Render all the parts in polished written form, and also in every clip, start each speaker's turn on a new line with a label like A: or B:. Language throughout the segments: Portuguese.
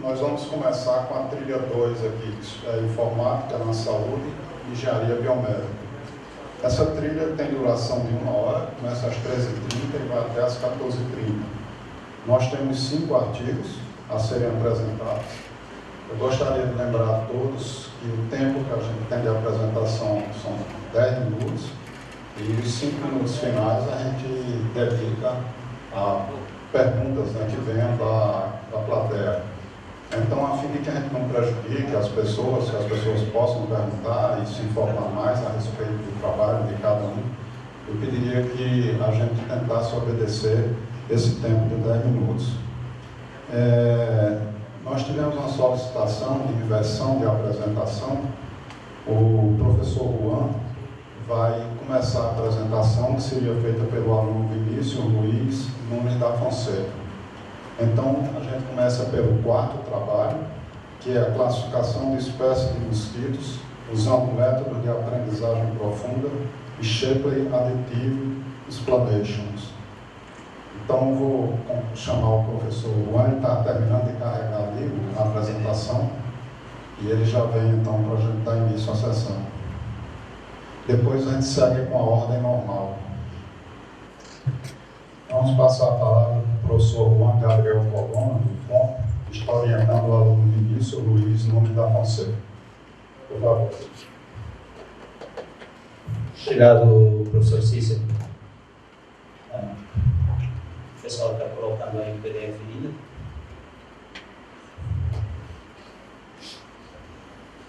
A: Nós vamos começar com a trilha 2 aqui, que é Informática na Saúde e Engenharia Biomédica. Essa trilha tem duração de 1 hora, começa às 13h30 e vai até às 14h30. Nós temos 5 artigos a serem apresentados. Eu gostaria de lembrar a todos que o tempo que a gente tem de apresentação são 10 minutos e os 5 minutos finais a gente dedica a perguntas, né, que venham da plateia. Então, a fim de que a gente não prejudique as pessoas, que as pessoas possam perguntar e se informar mais a respeito do trabalho de cada um, eu pediria que a gente tentasse obedecer esse tempo de 10 minutos. Nós tivemos uma solicitação de inversão de apresentação. O professor Juan vai começar a apresentação, que seria feita pelo aluno Vinícius Luiz Nunes da Fonseca. Então, a gente começa pelo 4º trabalho, que é a classificação de espécies de mosquitos, usando métodos de aprendizagem profunda e Shapley Additive Explanations. Então, vou chamar o professor Juan, ele está terminando de carregar ali a apresentação, e ele já vem, então, para a gente dar início à sessão. Depois a gente segue com a ordem normal. Vamos passar a palavra para o professor Juan Gabriel Colonna, do FOM, que está orientando o aluno Vinícius Luiz Nunes da Fonseca. Por favor.
B: Obrigado, professor Cícero. O pessoal está colocando aí o PDF ainda.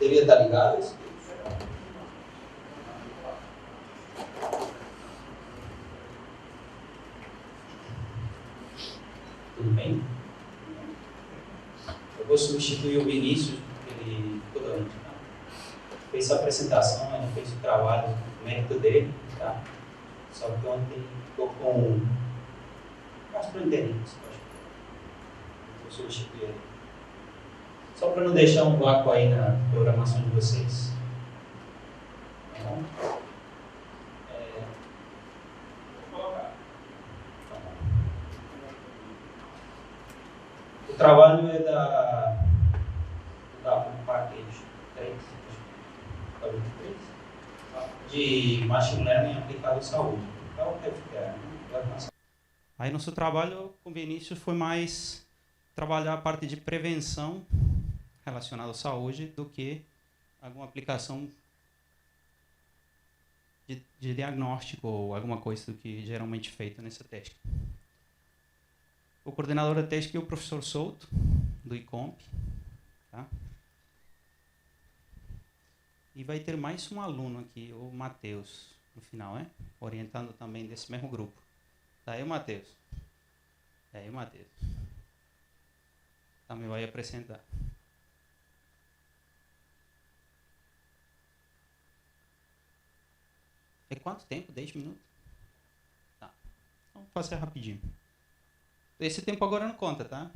B: Deveria estar ligado esse? Tudo bem? Eu vou substituir o Vinícius, porque ele fez a apresentação, ele fez o trabalho, o mérito dele, tá? Só que ontem ficou com gastroenterites, vou substituir ele. Só para não deixar um vácuo aí na programação de vocês. Tá bom? O trabalho é da Package 3, de Machine Learning aplicado à saúde. Então, aí nosso trabalho com o Vinícius foi mais trabalhar a parte de prevenção relacionada à saúde do que alguma aplicação de diagnóstico ou alguma coisa do que geralmente feito nessa técnica. O coordenador da técnica é o professor Souto, do ICOMP. Tá? E vai ter mais um aluno aqui, o Matheus, no final, orientando também desse mesmo grupo. Tá aí o Matheus. Aí o Matheus. Também vai apresentar. É quanto tempo? 10 minutos? Tá. Vamos fazer rapidinho. Esse tempo agora não conta, tá?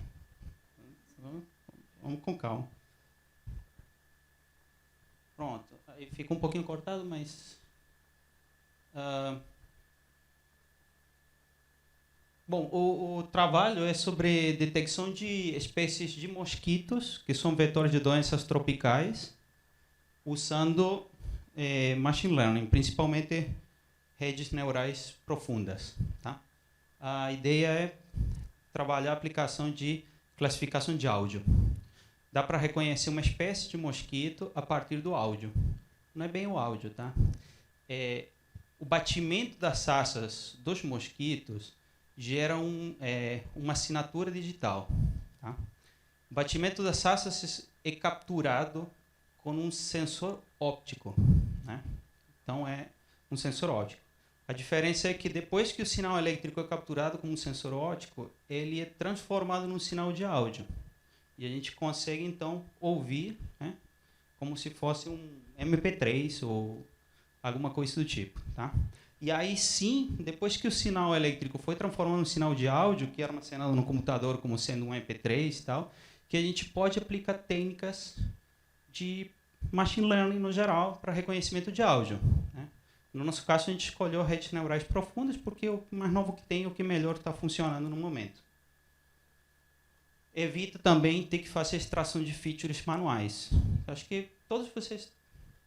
B: Vamos com calma. Pronto. Aí fica um pouquinho cortado, mas... Bom, o trabalho é sobre detecção de espécies de mosquitos, que são vetores de doenças tropicais, usando machine learning, principalmente redes neurais profundas. Tá? A ideia é trabalhar a aplicação de classificação de áudio. Dá para reconhecer uma espécie de mosquito a partir do áudio. Não é bem o áudio, tá? O batimento das asas dos mosquitos gera uma assinatura digital. Tá? O batimento das asas é capturado com um sensor óptico. Né? Então, é um sensor óptico. A diferença é que depois que o sinal elétrico é capturado como um sensor óptico, ele é transformado num sinal de áudio. E a gente consegue, então, ouvir, né, como se fosse um MP3 ou alguma coisa do tipo. Tá? E aí sim, depois que o sinal elétrico foi transformado num sinal de áudio, que é armazenado no computador como sendo um MP3 e tal, que a gente pode aplicar técnicas de machine learning no geral para reconhecimento de áudio. Né? No nosso caso, a gente escolheu redes neurais profundas porque é o mais novo que tem, o que melhor está funcionando no momento. evita também ter que fazer extração de features manuais. Acho que todos vocês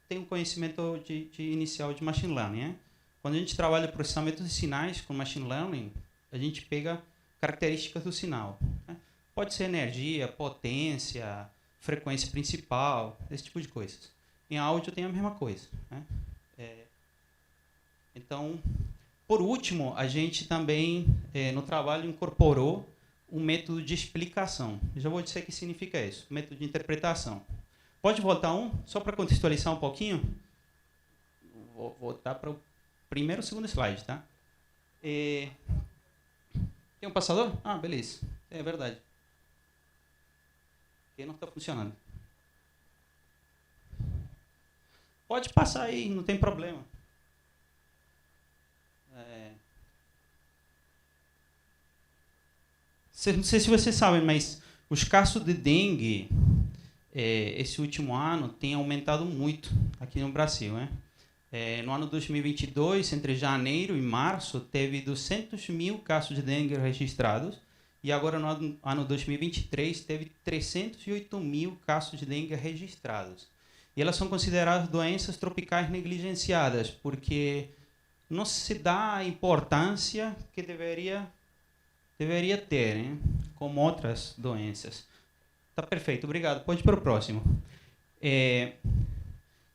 B: têm um conhecimento de inicial de Machine Learning, né? Quando a gente trabalha processamento de sinais com Machine Learning, a gente pega características do sinal, né? Pode ser energia, potência, frequência principal, esse tipo de coisas. Em áudio tem a mesma coisa, né? Então, por último, a gente também, no trabalho, incorporou um método de explicação. Eu já vou dizer o que significa isso, método de interpretação. Pode voltar só para contextualizar um pouquinho? Vou voltar para o primeiro ou segundo slide, tá? Tem um passador? Ah, beleza. É verdade. Porque não está funcionando. Pode passar aí, não tem problema. Não sei se vocês sabem, mas os casos de dengue, esse último ano, têm aumentado muito aqui no Brasil, né? No ano 2022, entre janeiro e março, teve 200 mil casos de dengue registrados. E agora, no ano 2023, teve 308 mil casos de dengue registrados. E elas são consideradas doenças tropicais negligenciadas, porque não se dá a importância que deveria ter, né? Como outras doenças. Tá perfeito, obrigado. Pode ir para o próximo.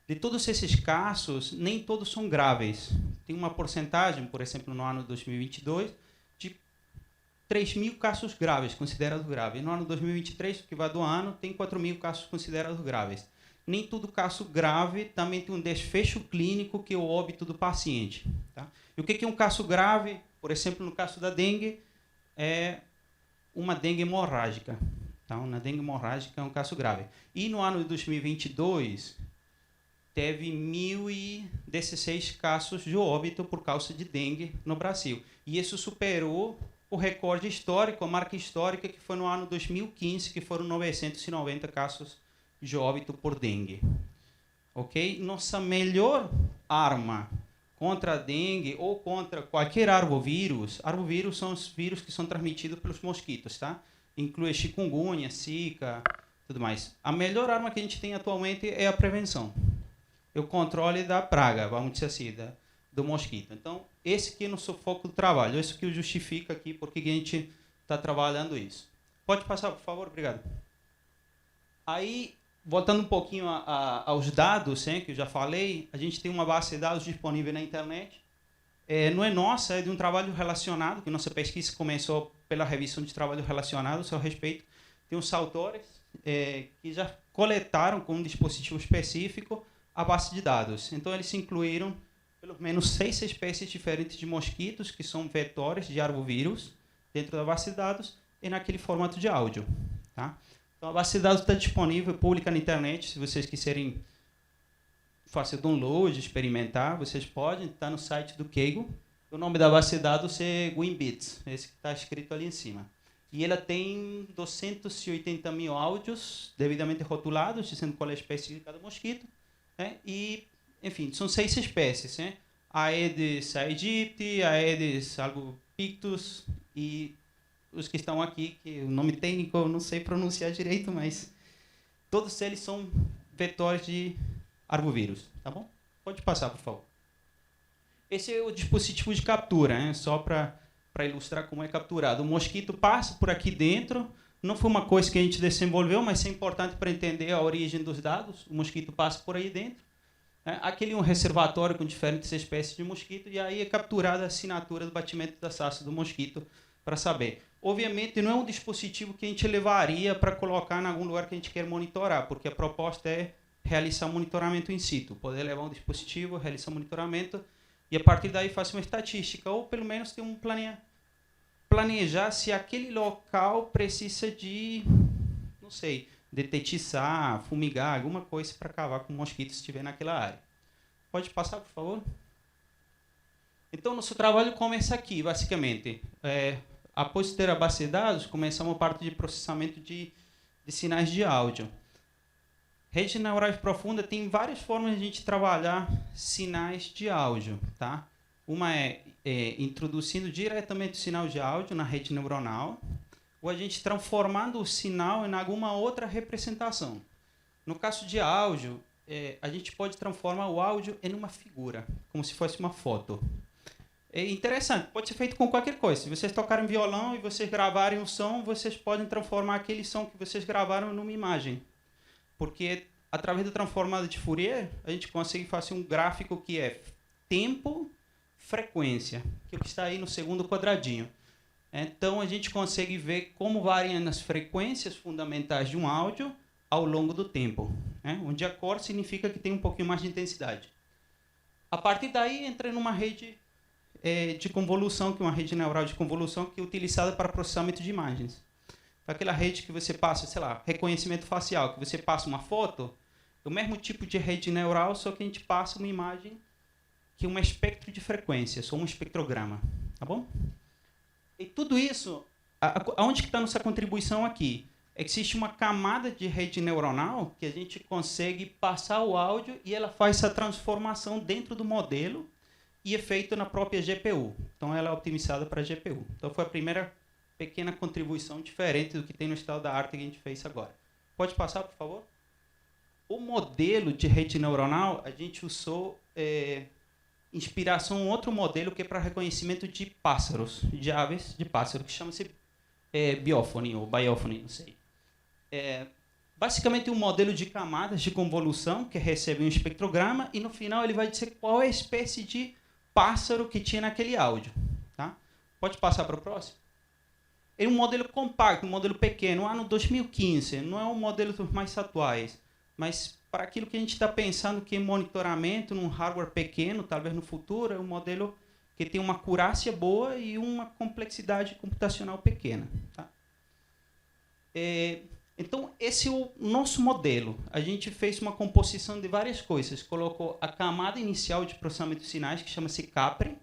B: De todos esses casos, nem todos são graves. Tem uma porcentagem, por exemplo, no ano 2022, de 3.000 casos graves, considerados graves. No ano 2023, que vai do ano, tem 4.000 casos considerados graves. Nem todo caso grave também tem um desfecho clínico, que é o óbito do paciente. Tá? E o que é um caso grave? Por exemplo, no caso da dengue, é uma dengue hemorrágica. Então, na dengue hemorrágica é um caso grave. E no ano de 2022, teve 1.016 casos de óbito por causa de dengue no Brasil. E isso superou o recorde histórico, a marca histórica, que foi no ano 2015, que foram 990 casos de óbito por dengue. Ok? Nossa melhor arma contra a dengue ou contra qualquer arbovírus são os vírus que são transmitidos pelos mosquitos, tá? Inclui chikungunya, zika, tudo mais. A melhor arma que a gente tem atualmente é a prevenção. É o controle da praga, vamos dizer assim, do mosquito. Então, esse aqui é o nosso foco do trabalho. Isso que justifica aqui porque a gente está trabalhando isso. Pode passar, por favor? Obrigado. Aí, voltando um pouquinho aos dados, que eu já falei, a gente tem uma base de dados disponível na internet. Não é nossa, é de um trabalho relacionado, que nossa pesquisa começou pela revisão de trabalho relacionado a seu respeito. Tem uns autores que já coletaram com um dispositivo específico a base de dados. Então, eles incluíram pelo menos 6 espécies diferentes de mosquitos, que são vetores de arbovírus, dentro da base de dados, e naquele formato de áudio. Tá? Então, a base de dados está disponível, pública na internet. Se vocês quiserem fazer download, experimentar, vocês podem. Está no site do Kaggle. O nome da base de dados é WinBits, esse que está escrito ali em cima. E ela tem 280 mil áudios devidamente rotulados, dizendo qual é a espécie de cada mosquito. E, enfim, são 6 espécies. Aedes aegypti, Aedes albopictus e os que estão aqui, que o nome técnico eu não sei pronunciar direito, mas todos eles são vetores de arbovírus. Tá bom? Pode passar, por favor. Esse é o dispositivo de captura, só para ilustrar como é capturado. O mosquito passa por aqui dentro. Não foi uma coisa que a gente desenvolveu, mas é importante para entender a origem dos dados. O mosquito passa por aí dentro. Aquele é um reservatório com diferentes espécies de mosquito, e aí é capturada a assinatura do batimento da sarça do mosquito para saber. Obviamente, não é um dispositivo que a gente levaria para colocar em algum lugar que a gente quer monitorar, porque a proposta é realizar monitoramento in situ. Poder levar um dispositivo, realizar monitoramento, e a partir daí fazer uma estatística, ou pelo menos ter um planejar se aquele local precisa de, não sei, detetizar, fumigar, alguma coisa para acabar com o mosquito se estiver naquela área. Pode passar, por favor? Então, nosso trabalho começa aqui, basicamente. Após ter a base de dados, começamos a parte de processamento de sinais de áudio. Rede neurais profunda tem várias formas de a gente trabalhar sinais de áudio. Tá? Uma é introduzindo diretamente o sinal de áudio na rede neuronal. ou a gente transformando o sinal em alguma outra representação. No caso de áudio, a gente pode transformar o áudio em uma figura, como se fosse uma foto. É interessante, pode ser feito com qualquer coisa. Se vocês tocarem violão e vocês gravarem o som, vocês podem transformar aquele som que vocês gravaram numa imagem. Porque, através do transformado de Fourier, a gente consegue fazer um gráfico que é tempo, frequência, que é o que está aí no segundo quadradinho. Então, a gente consegue ver como variam as frequências fundamentais de um áudio ao longo do tempo, onde a cor significa que tem um pouquinho mais de intensidade. A partir daí, entra numa rede de convolução, que é uma rede neural de convolução que é utilizada para processamento de imagens. Aquela rede que você passa, sei lá, reconhecimento facial, que você passa uma foto, é o mesmo tipo de rede neural, só que a gente passa uma imagem que é um espectro de frequências, ou um espectrograma. Tá bom? E tudo isso, aonde que está nossa contribuição aqui? Existe uma camada de rede neuronal que a gente consegue passar o áudio e ela faz essa transformação dentro do modelo e é feito na própria GPU. Então, ela é otimizada para a GPU. Então, foi a primeira pequena contribuição diferente do que tem no estado da arte que a gente fez agora. Pode passar, por favor? O modelo de rede neuronal, a gente usou inspiração em outro modelo que é para reconhecimento de pássaros, de aves, de pássaros, que chama-se biófone ou biófone, não sei. Basicamente um modelo de camadas de convolução que recebe um espectrograma e no final ele vai dizer qual é a espécie de pássaro que tinha naquele áudio. Tá? Pode passar para o próximo? É um modelo compacto, um modelo pequeno, ano 2015, não é um modelo dos mais atuais, mas para aquilo que a gente está pensando que é monitoramento num hardware pequeno, talvez no futuro, é um modelo que tem uma acurácia boa e uma complexidade computacional pequena. Tá? Então, esse é o nosso modelo. A gente fez uma composição de várias coisas. Colocou a camada inicial de processamento de sinais, que chama-se Capri,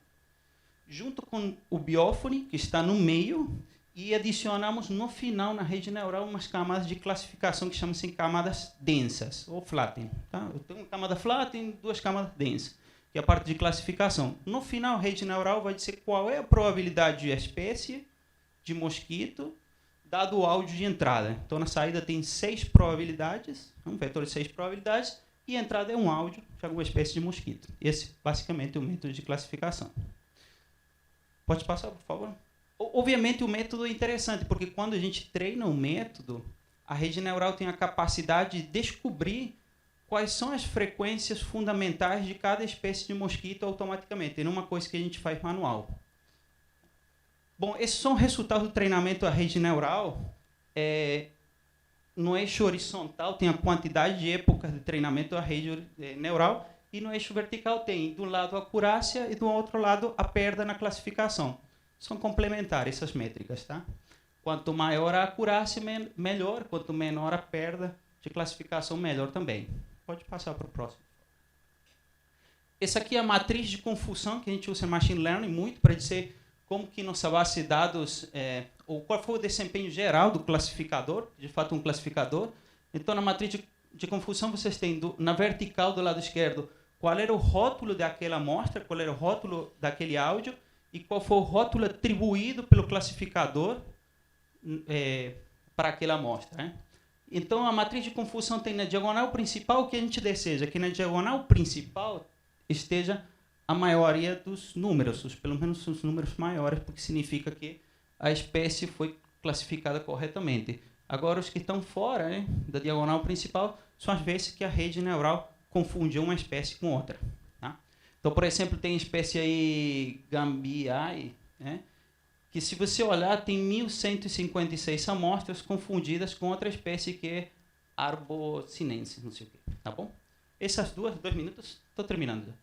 B: junto com o biófone, que está no meio, e adicionamos no final, na rede neural, umas camadas de classificação que chamam-se camadas densas, ou flatten. Tá? Eu tenho uma camada flatten, duas camadas densas, que é a parte de classificação. No final, a rede neural vai dizer qual é a probabilidade de espécie de mosquito, dado o áudio de entrada. Então, na saída tem 6 probabilidades, um vetor de 6 probabilidades, e a entrada é um áudio de alguma espécie de mosquito. Esse, basicamente, é o método de classificação. Pode passar, por favor? Obviamente, o método é interessante, porque quando a gente treina o método, a rede neural tem a capacidade de descobrir quais são as frequências fundamentais de cada espécie de mosquito automaticamente, e não uma coisa que a gente faz manual. Bom, esses são resultados do treinamento da rede neural. No eixo horizontal tem a quantidade de épocas de treinamento da rede neural, e no eixo vertical tem, de um lado, a acurácia e do outro lado, a perda na classificação. São complementares essas métricas. Tá? Quanto maior a acurácia, melhor. Quanto menor a perda de classificação, melhor também. Pode passar para o próximo. Essa aqui é a matriz de confusão que a gente usa em Machine Learning muito para dizer como que nossa base de dados, ou qual foi o desempenho geral do classificador, de fato um classificador. Então, na matriz de confusão, vocês têm na vertical do lado esquerdo qual era o rótulo daquela amostra, qual era o rótulo daquele áudio, e qual foi o rótulo atribuído pelo classificador para aquela amostra. Né? Então, a matriz de confusão tem na diagonal principal o que a gente deseja, que na diagonal principal esteja a maioria dos números, pelo menos os números maiores, porque significa que a espécie foi classificada corretamente. Agora, os que estão fora da diagonal principal são as vezes que a rede neural confundiu uma espécie com outra. Tá? Então, por exemplo, tem a espécie aí Gambiae, que se você olhar tem 1.156 amostras confundidas com outra espécie que é Arbocinensis, não sei o quê. Tá bom? Essas 2 minutos, estou terminando.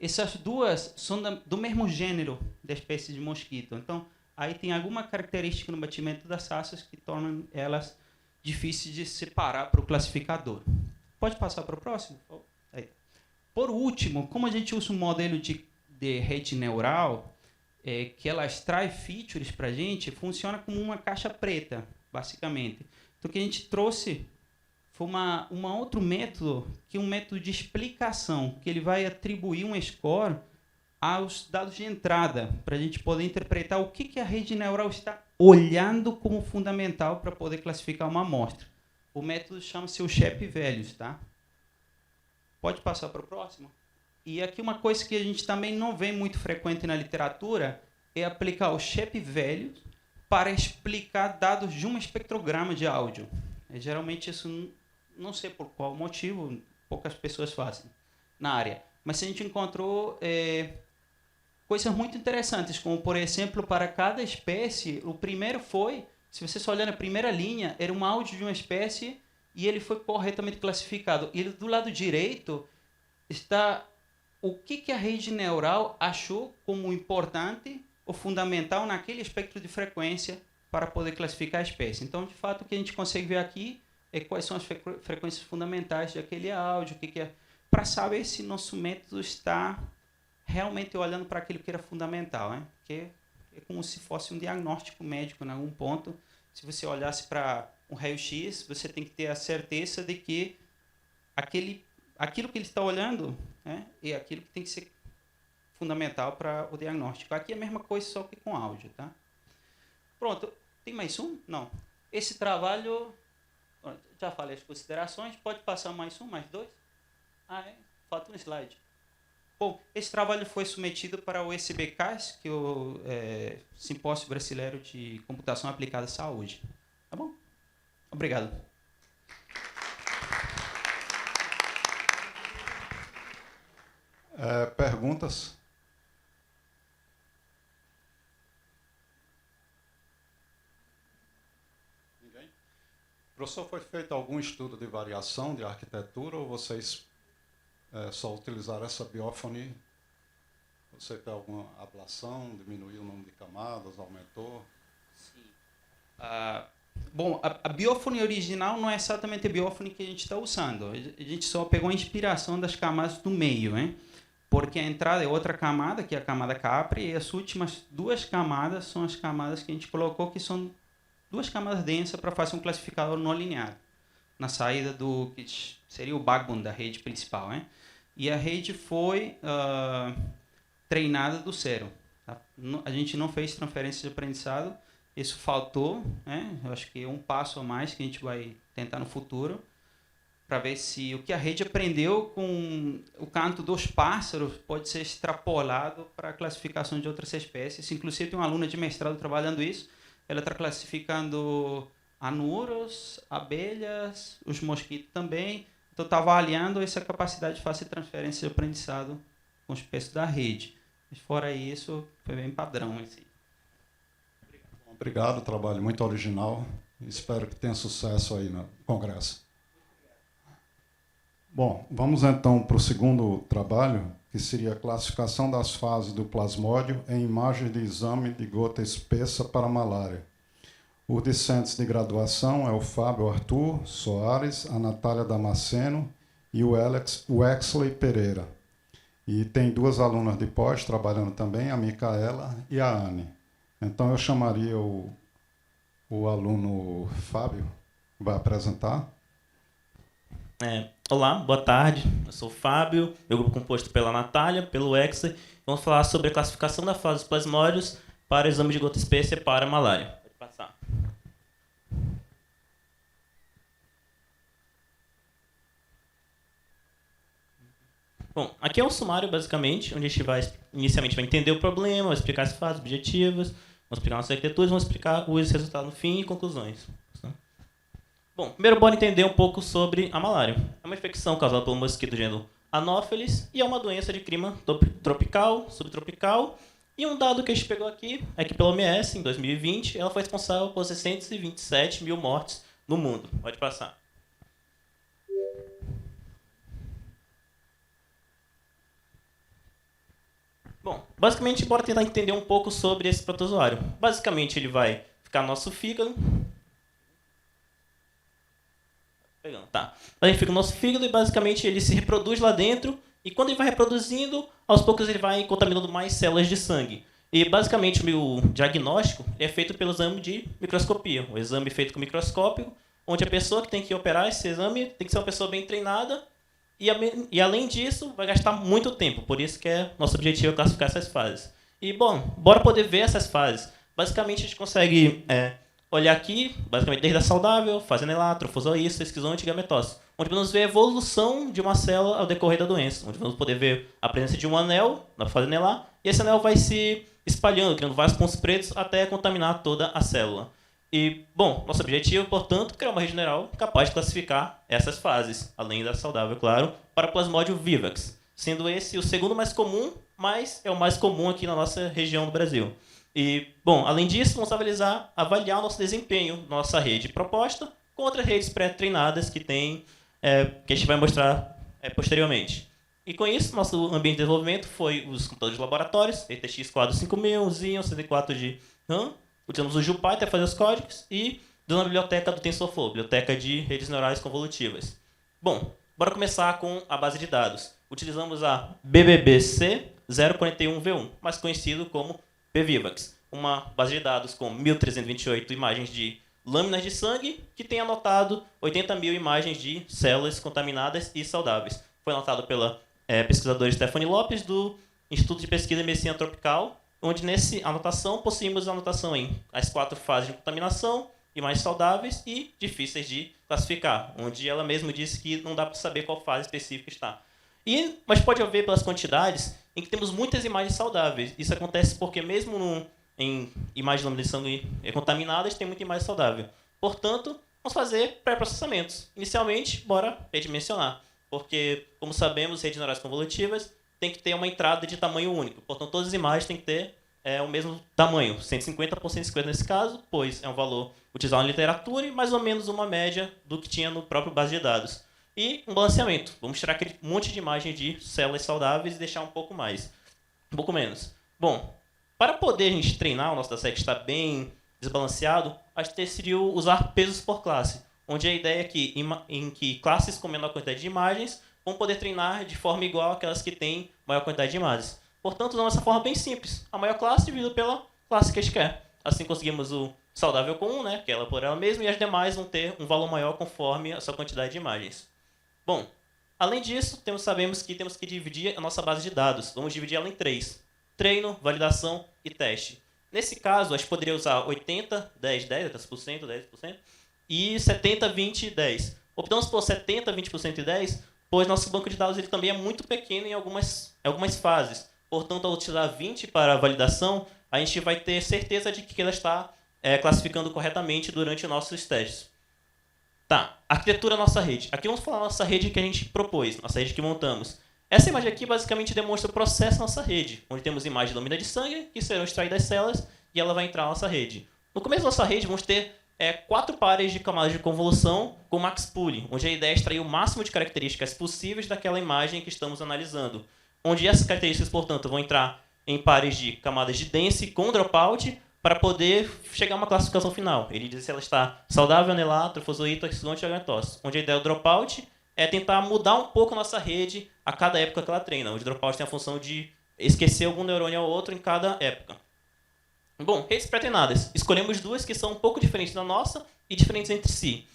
B: Essas duas são do mesmo gênero da espécie de mosquito. Então, aí tem alguma característica no batimento das asas que tornam elas difíceis de separar para o classificador. Pode passar para o próximo? Aí. Por último, como a gente usa um modelo de rede neural, que ela extrai features para a gente, funciona como uma caixa preta, basicamente. Então, o que a gente trouxe foi um outro método, que é um método de explicação, que ele vai atribuir um score aos dados de entrada, para a gente poder interpretar o que a rede neural está olhando como fundamental para poder classificar uma amostra. O método chama-se o Shape Values, tá? Pode passar para o próximo? E aqui uma coisa que a gente também não vê muito frequente na literatura é aplicar o Shape Values para explicar dados de um espectrograma de áudio. Geralmente isso, não sei por qual motivo, poucas pessoas fazem na área. Mas a gente encontrou coisas muito interessantes, como, por exemplo, para cada espécie, o primeiro foi, se você só olhar na primeira linha, era um áudio de uma espécie e ele foi corretamente classificado. E do lado direito está o que a rede neural achou como importante ou fundamental naquele espectro de frequência para poder classificar a espécie. Então, de fato, o que a gente consegue ver aqui é quais são as frequências fundamentais daquele áudio, para saber se nosso método está realmente olhando para aquilo que era fundamental, né? Porque é como se fosse um diagnóstico médico em algum ponto. Se você olhasse para um raio-x, você tem que ter a certeza de que aquilo que ele está olhando, né, é aquilo que tem que ser fundamental para o diagnóstico. Aqui é a mesma coisa, só que com áudio, tá? Pronto. Tem mais um? Não. Esse trabalho, já falei as considerações, pode passar mais um, mais dois? Falta um slide. Bom, esse trabalho foi submetido para o SBCAS, que é o Simpósio Brasileiro de Computação Aplicada à Saúde. Tá bom? Obrigado.
A: Perguntas? Ninguém? Professor, foi feito algum estudo de variação de arquitetura ou vocês só utilizaram essa biófone? Você tem alguma ablação, diminuiu o número de camadas, aumentou?
B: Sim. Bom, a biófone original não é exatamente a biófone que a gente está usando. A gente só pegou a inspiração das camadas do meio, né? Porque a entrada é outra camada, que é a camada Capri, e as últimas duas camadas são as camadas que a gente colocou, que são duas camadas densas para fazer um classificador não linear, na saída do que seria o backbone da rede principal, né? E a rede foi treinada do zero. Tá? A gente não fez transferência de aprendizado, isso faltou, né? Eu acho que é um passo a mais que a gente vai tentar no futuro, para ver se o que a rede aprendeu com o canto dos pássaros pode ser extrapolado para a classificação de outras espécies. Inclusive, tem uma aluna de mestrado trabalhando isso. Ela está classificando anuros, abelhas, os mosquitos também. Então, está avaliando essa capacidade de fazer transferência de aprendizado com os espécies da rede. Mas, fora isso, foi bem padrão. Assim.
A: Obrigado, trabalho muito original. Espero que tenha sucesso aí no congresso. Bom, vamos então para o segundo trabalho, que seria a classificação das fases do plasmódio em imagens de exame de gota espessa para malária. Os discentes de graduação é o Fábio Arthur Soares, a Natália Damasceno e o Wexley Pereira. E tem duas alunas de pós trabalhando também, a Micaela e a Anne. Então eu chamaria o aluno Fábio, que vai apresentar.
C: Olá, boa tarde. Eu sou o Fábio, meu grupo composto pela Natália, pelo Wexley. Vamos falar sobre a classificação da fase dos plasmódios para exame de gota espessa para malária. Pode passar. Bom, aqui é um sumário, basicamente, onde a gente vai, inicialmente, vai entender o problema, vai explicar as fases, objetivos, vamos explicar nossas arquiteturas, vamos explicar os resultados no fim e conclusões. Bom, primeiro bora entender um pouco sobre a malária. É uma infecção causada pelo mosquito do gênero Anopheles e é uma doença de clima tropical, subtropical. E um dado que a gente pegou aqui é que pela OMS, em 2020, ela foi responsável por 627 mil mortes no mundo. Pode passar. Bom, basicamente, bora tentar entender um pouco sobre esse protozoário. Basicamente, ele vai ficar no nosso fígado. Tá. Aí fica o nosso fígado e basicamente ele se reproduz lá dentro e quando ele vai reproduzindo, aos poucos ele vai contaminando mais células de sangue. E basicamente o meu diagnóstico é feito pelo exame de microscopia, um exame feito com microscópio, onde a pessoa que tem que operar esse exame tem que ser uma pessoa bem treinada E além disso, vai gastar muito tempo. Por isso que nosso objetivo é classificar essas fases. E, bom, bora poder ver essas fases. Basicamente, a gente consegue olhar aqui, basicamente, desde a saudável, fase anelar, trofozoísta, esquizonte e gametócito, onde vamos ver a evolução de uma célula ao decorrer da doença, onde vamos poder ver a presença de um anel na fase anelar, e esse anel vai se espalhando, criando vários pontos pretos até contaminar toda a célula. E, bom, nosso objetivo, portanto, é criar uma rede neural capaz de classificar essas fases, além da saudável, claro, para o Plasmodium vivax, sendo esse o segundo mais comum, mas é o mais comum aqui na nossa região do Brasil. E, bom, além disso, vamos avaliar o nosso desempenho, nossa rede proposta, com outras redes pré-treinadas que que a gente vai mostrar posteriormente. E com isso, nosso ambiente de desenvolvimento foi os computadores de laboratórios, ETX 45000, Xeon, 64 de RAM, utilizamos o JuPy para fazer os códigos e usando a biblioteca do TensorFlow, biblioteca de redes neurais convolutivas. Bom, bora começar com a base de dados. Utilizamos a BBBC 041V1, mais conhecido como PVivax, uma base de dados com 1.328 imagens de lâminas de sangue, que tem anotado 80.000 imagens de células contaminadas e saudáveis. Foi anotado pela pesquisadora Stephanie Lopes, do Instituto de Pesquisa em Medicina Tropical, onde nessa anotação possuímos a anotação em as 4 fases de contaminação, imagens saudáveis e difíceis de classificar, onde ela mesma disse que não dá para saber qual fase específica está. Mas pode haver pelas quantidades em que temos muitas imagens saudáveis. Isso acontece porque mesmo em imagens de lâmina de sangue contaminadas, tem muita imagem saudável. Portanto, vamos fazer pré-processamentos. Inicialmente, bora redimensionar, porque, como sabemos, redes neurais convolutivas tem que ter uma entrada de tamanho único. Portanto, todas as imagens têm que ter o mesmo tamanho, 150 por 150 nesse caso, pois é um valor utilizado na literatura e mais ou menos uma média do que tinha no próprio base de dados. E um balanceamento. Vamos tirar aquele monte de imagem de células saudáveis e deixar um pouco menos. Bom, para poder a gente treinar o nosso dataset que está bem desbalanceado, a gente decidiu usar pesos por classe, onde a ideia é que, em que classes com menor quantidade de imagens vão poder treinar de forma igual àquelas que têm maior quantidade de imagens. Portanto, usamos essa forma bem simples. A maior classe dividido pela classe que a gente quer. Assim conseguimos o saudável comum, né, que é ela por ela mesma, e as demais vão ter um valor maior conforme a sua quantidade de imagens. Bom, além disso, sabemos que temos que dividir a nossa base de dados. Vamos dividir ela em 3. Treino, validação e teste. Nesse caso, a gente poderia usar 80, 10, 10, 10%, 10%, e 70, 20, 10. Optamos por 70, 20% e 10%, pois nosso banco de dados ele também é muito pequeno em algumas fases. Portanto, ao utilizar 20 para a validação, a gente vai ter certeza de que ela está classificando corretamente durante os nossos testes. Tá, arquitetura da nossa rede. Aqui vamos falar da nossa rede que a gente propôs, nossa rede que montamos. Essa imagem aqui basicamente demonstra o processo da nossa rede, onde temos imagens de lâmina de sangue que serão extraídas das células e ela vai entrar na nossa rede. No começo da nossa rede vamos ter 4 pares de camadas de convolução com max pooling, onde a ideia é extrair o máximo de características possíveis daquela imagem que estamos analisando. Onde essas características, portanto, vão entrar em pares de camadas de dense com dropout para poder chegar a uma classificação final. Ele diz se ela está saudável, anelar, trofozoíta, exquisonte ou gametócito. Onde a ideia do dropout é tentar mudar um pouco a nossa rede a cada época que ela treina. Onde o dropout tem a função de esquecer algum neurônio ao outro em cada época. Bom, redes pré-treinadas. Escolhemos 2 que são um pouco diferentes da nossa e diferentes entre si.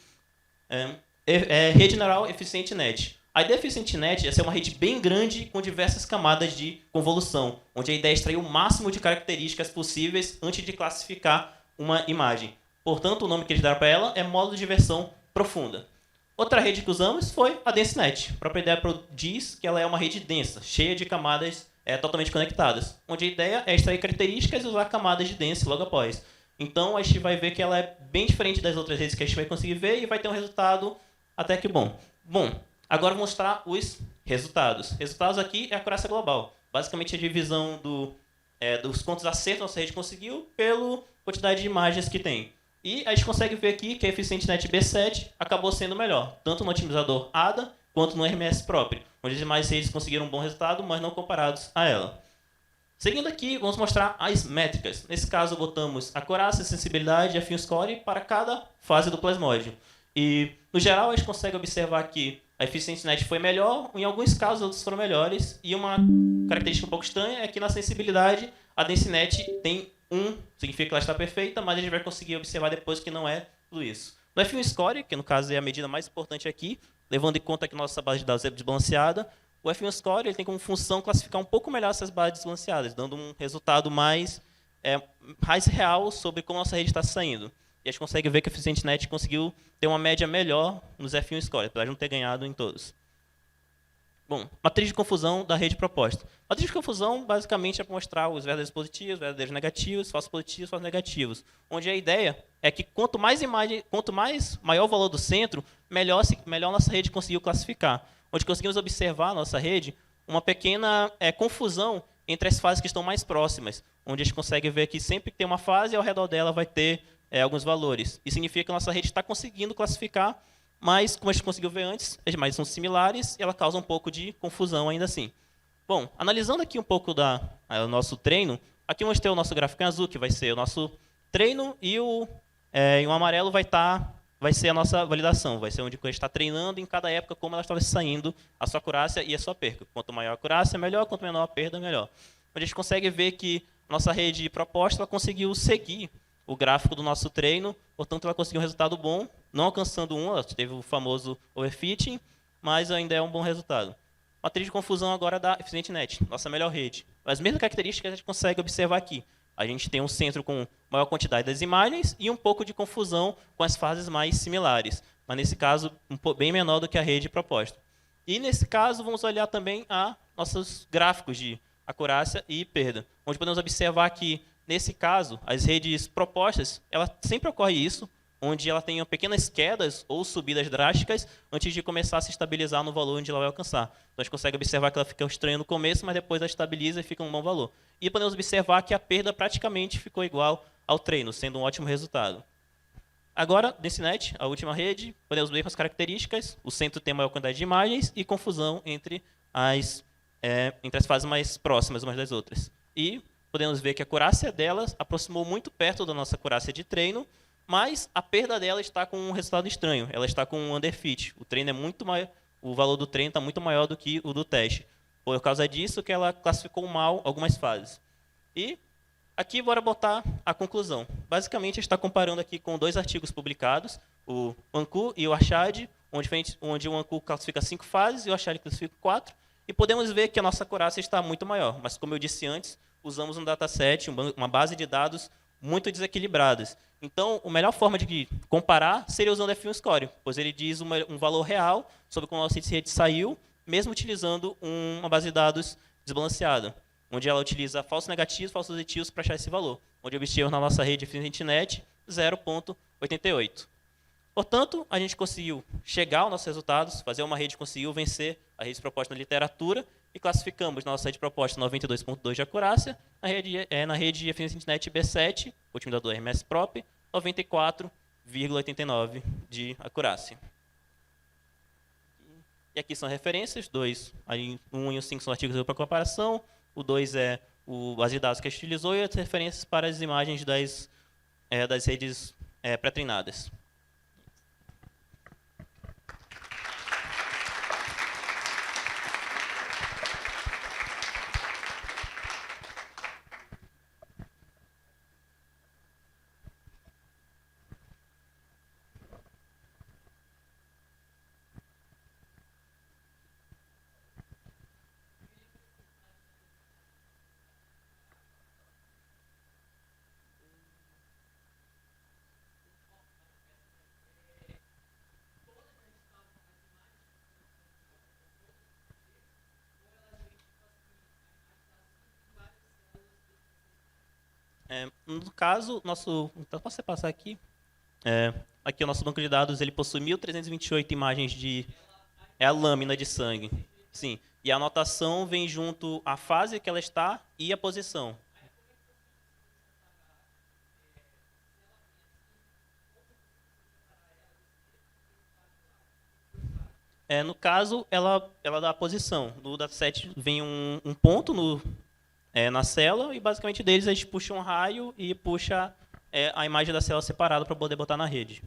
C: Rede neural eficiente net. A ideia eficiente net é ser uma rede bem grande com diversas camadas de convolução, onde a ideia é extrair o máximo de características possíveis antes de classificar uma imagem. Portanto, o nome que eles deram para ela é módulo de versão profunda. Outra rede que usamos foi a DenseNet. A própria ideia diz que ela é uma rede densa, cheia de camadas totalmente conectadas, onde a ideia é extrair características e usar camadas de dense logo após. Então, a gente vai ver que ela é bem diferente das outras redes que a gente vai conseguir ver e vai ter um resultado até que bom. Bom, agora vou mostrar os resultados. Resultados aqui é a acurácia global. Basicamente, a divisão dos pontos de acerto que a nossa rede conseguiu pela quantidade de imagens que tem. E a gente consegue ver aqui que a Eficiente Net B7 acabou sendo melhor, tanto no otimizador ADA quanto no RMS próprio, onde as demais redes conseguiram um bom resultado, mas não comparados a ela. Seguindo aqui, vamos mostrar as métricas. Nesse caso, botamos acurácia, sensibilidade e affine score para cada fase do plasmódio. E, no geral, a gente consegue observar que a Eficiente Net foi melhor, em alguns casos outros foram melhores, e uma característica um pouco estranha é que na sensibilidade a DenseNet tem 1, significa que ela está perfeita, mas a gente vai conseguir observar depois que não é tudo isso. No affine score, que no caso é a medida mais importante aqui, levando em conta que nossa base de dados é desbalanceada, o F1 Score ele tem como função classificar um pouco melhor essas bases desbalanceadas, dando um resultado mais real sobre como a nossa rede está saindo. E a gente consegue ver que a EficienteNet conseguiu ter uma média melhor nos F1 Score, apesar de não ter ganhado em todos. Bom, matriz de confusão da rede proposta. Matriz de confusão, basicamente, é para mostrar os verdadeiros positivos, verdadeiros negativos, falsos positivos, falsos negativos. Onde a ideia é que quanto mais maior o valor do centro, melhor nossa rede conseguiu classificar. Onde conseguimos observar a nossa rede uma pequena confusão entre as fases que estão mais próximas. Onde a gente consegue ver que sempre que tem uma fase, ao redor dela vai ter alguns valores. Isso significa que a nossa rede está conseguindo classificar, mas, como a gente conseguiu ver antes, as imagens são similares e ela causa um pouco de confusão ainda assim. Bom, analisando aqui um pouco o nosso treino, aqui vamos ter o nosso gráfico em azul, que vai ser o nosso treino, e em um amarelo vai ser a nossa validação, vai ser onde a gente está treinando em cada época como ela estava saindo a sua acurácia e a sua perca. Quanto maior a acurácia, melhor, quanto menor a perda, melhor. Onde a gente consegue ver que nossa rede proposta ela conseguiu seguir o gráfico do nosso treino, portanto, ela conseguiu um resultado bom, não alcançando 1, ela teve o famoso overfitting, mas ainda é um bom resultado. Matriz de confusão agora da EficienteNet, nossa melhor rede. As mesmas características a gente consegue observar aqui. A gente tem um centro com maior quantidade das imagens e um pouco de confusão com as fases mais similares, mas nesse caso, bem menor do que a rede proposta. E nesse caso, vamos olhar também a nossos gráficos de acurácia e perda, onde podemos observar que nesse caso, as redes propostas, ela sempre ocorre isso, onde ela tem pequenas quedas ou subidas drásticas antes de começar a se estabilizar no valor onde ela vai alcançar. Então, a gente consegue observar que ela fica estranha no começo, mas depois ela estabiliza e fica um bom valor. E podemos observar que a perda praticamente ficou igual ao treino, sendo um ótimo resultado. Agora, DenseNet, a última rede, podemos ver as características, o centro tem maior quantidade de imagens e confusão entre as fases mais próximas umas das outras. E podemos ver que a acurácia delas aproximou muito perto da nossa acurácia de treino, mas a perda dela está com um resultado estranho. Ela está com um underfit. O treino é muito maior, o valor do treino está muito maior do que o do teste. Por causa disso que ela classificou mal algumas fases. E aqui bora botar a conclusão. Basicamente, a gente está comparando aqui com 2 artigos publicados, o Anku e o Arshad, onde o Anku classifica 5 fases e o Arshad classifica 4. E podemos ver que a nossa acurácia está muito maior. Mas, como eu disse antes, usamos um dataset, uma base de dados muito desequilibradas. Então, a melhor forma de comparar seria usando o F1 Score, pois ele diz um valor real sobre como a nossa rede saiu, mesmo utilizando uma base de dados desbalanceada, onde ela utiliza falsos negativos, falsos positivos para achar esse valor, onde obtivemos na nossa rede EficienteNet 0,88. Portanto, a gente conseguiu chegar aos nossos resultados, fazer uma rede que conseguiu vencer a rede proposta na literatura, e classificamos nossa rede proposta 92,2 de acurácia, na rede EficienteNet B7, otimizador RMS Prop, 94,89 de acurácia. E aqui são referências, 2, aí, 1 e o 5 são artigos para comparação, o 2 é o base de dados que a gente utilizou e as referências para as imagens das redes pré-treinadas. No caso, então, posso passar aqui? Aqui o nosso banco de dados ele possui 1.328 imagens de a lâmina de sangue. Sim. E a anotação vem junto à fase que ela está e a posição. No caso, ela dá a posição. No dataset vem um ponto na célula e basicamente deles a gente puxa um raio e puxa a imagem da célula separada para poder botar na rede.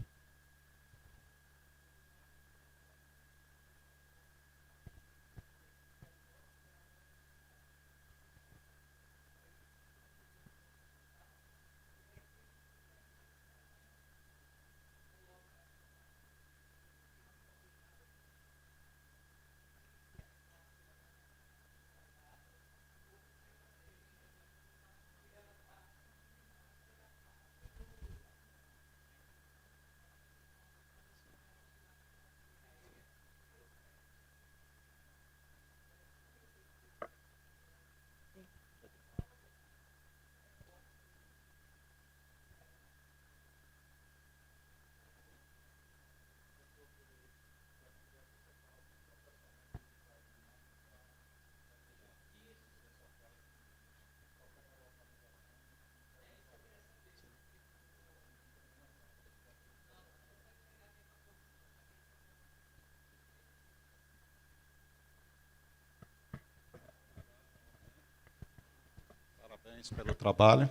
A: Parabéns pelo trabalho.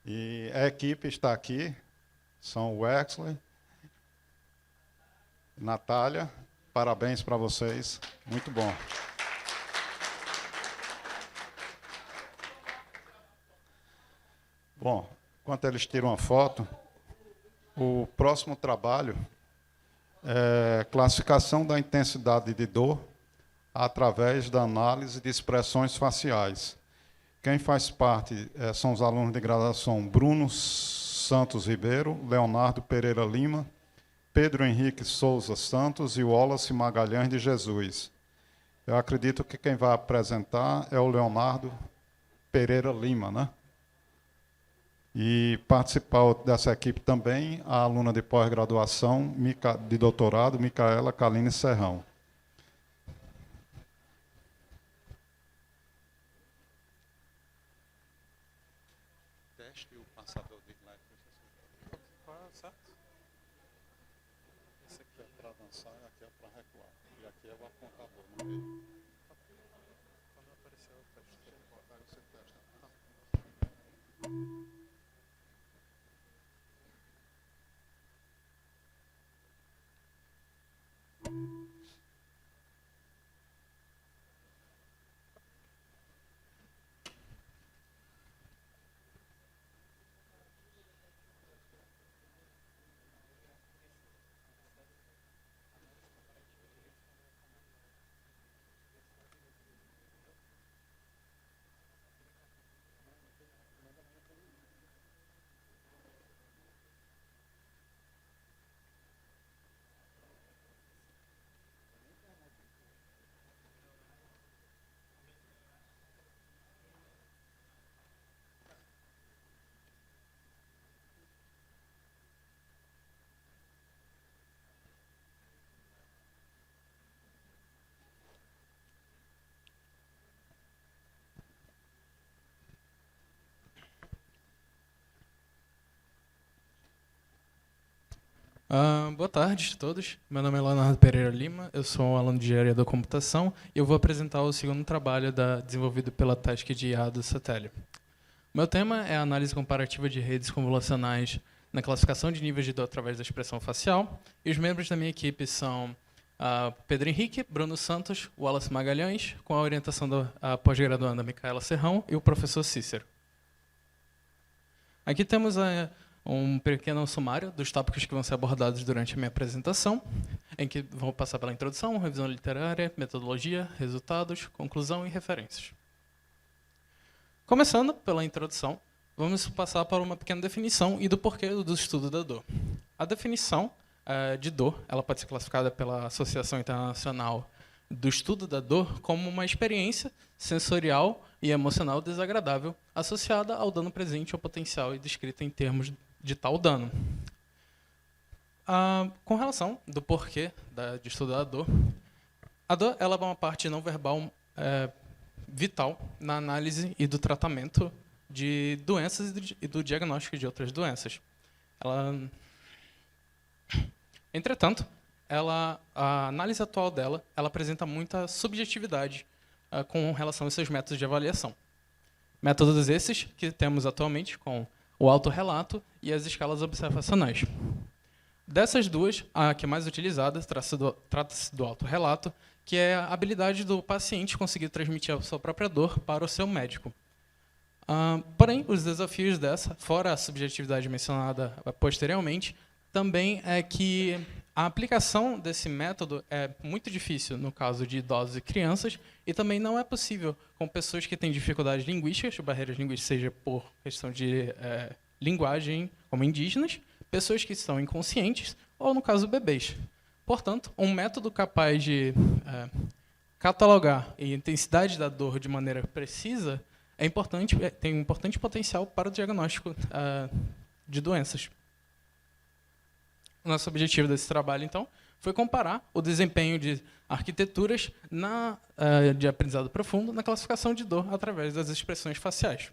A: E a equipe está aqui, são o Wexley, Natália, parabéns para vocês, muito bom. Bom, enquanto eles tiram a foto, o próximo trabalho é classificação da intensidade de dor através da análise de expressões faciais. Quem faz parte são os alunos de graduação Bruno Santos Ribeiro, Leonardo Pereira Lima, Pedro Henrique Souza Santos e Wallace Magalhães de Jesus. Eu acredito que quem vai apresentar é o Leonardo Pereira Lima, né? E participar dessa equipe também a aluna de pós-graduação de doutorado, Micaela Kaline Serrão. Teste o passador de slide. Certo? Esse aqui é para avançar e aqui é para recuar. E aqui é o apontador no meio. Quando aparecer o teste, você testa.
D: Boa tarde a todos. Meu nome é Leonardo Pereira Lima, eu sou um aluno de Engenharia da Computação e eu vou apresentar o segundo trabalho desenvolvido pela Task de IA do CETELI. Meu tema é a análise comparativa de redes convolucionais na classificação de níveis de dor através da expressão facial, e os membros da minha equipe são Pedro Henrique, Bruno Santos, Wallace Magalhães, com a orientação da pós-graduanda Micaela Serrão e o professor Cícero. Aqui temos um pequeno sumário dos tópicos que vão ser abordados durante a minha apresentação, em que vou passar pela introdução, revisão literária, metodologia, resultados, conclusão e referências. Começando pela introdução, vamos passar para uma pequena definição e do porquê do estudo da dor. A definição de dor, ela pode ser classificada pela Associação Internacional do Estudo da Dor como uma experiência sensorial e emocional desagradável associada ao dano presente ou potencial e descrita em termos de tal dano. Com relação do porquê de estudar a dor ela é uma parte não verbal vital na análise e do tratamento de doenças e do diagnóstico de outras doenças. Entretanto, a análise atual dela apresenta muita subjetividade com relação aos seus métodos de avaliação. Métodos esses que temos atualmente com o autorrelato e as escalas observacionais. Dessas duas, a que é mais utilizada trata-se do autorrelato, que é a habilidade do paciente conseguir transmitir a sua própria dor para o seu médico. Porém, os desafios dessa, fora a subjetividade mencionada posteriormente, também é que a aplicação desse método é muito difícil no caso de idosos e crianças e também não é possível com pessoas que têm dificuldades linguísticas, barreiras linguísticas, seja por questão de linguagem, como indígenas, pessoas que estão inconscientes ou, no caso, bebês. Portanto, um método capaz de catalogar a intensidade da dor de maneira precisa tem um importante potencial para o diagnóstico de doenças. Nosso objetivo desse trabalho, então, foi comparar o desempenho de arquiteturas de aprendizado profundo na classificação de dor através das expressões faciais.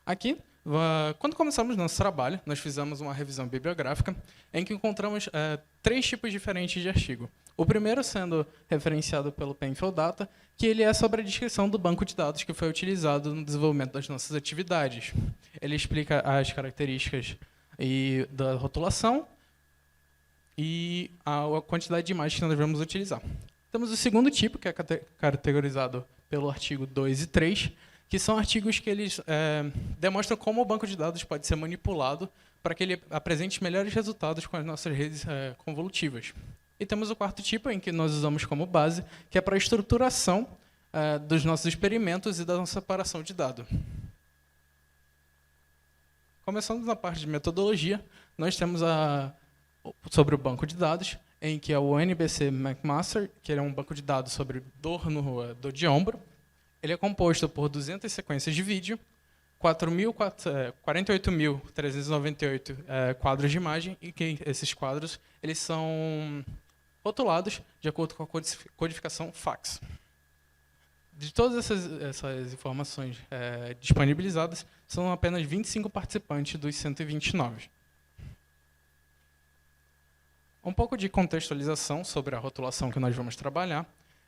D: Aqui, Quando começamos nosso trabalho, nós fizemos uma revisão bibliográfica em que encontramos 3 tipos diferentes de artigo. O primeiro sendo referenciado pelo Penfield Data, que ele é sobre a descrição do banco de dados que foi utilizado no desenvolvimento das nossas atividades. Ele explica as características da rotulação e a quantidade de imagens que nós vamos utilizar. Temos o segundo tipo, que é categorizado pelo artigo 2 e 3, que são artigos que eles demonstram como o banco de dados pode ser manipulado para que ele apresente melhores resultados com as nossas redes convolutivas. E temos o quarto tipo, em que nós usamos como base, que é para a estruturação dos nossos experimentos e da nossa separação de dado. Começando na parte de metodologia, nós temos sobre o banco de dados, em que é o NBC McMaster, que é um banco de dados sobre dor de ombro. Ele é composto por 200 sequências de vídeo, 48.398 quadros de imagem, e que esses quadros eles são rotulados de acordo com a codificação FACS. De todas essas informações disponibilizadas, são apenas 25 participantes dos 129. Um pouco de contextualização sobre a rotulação que nós vamos trabalhar.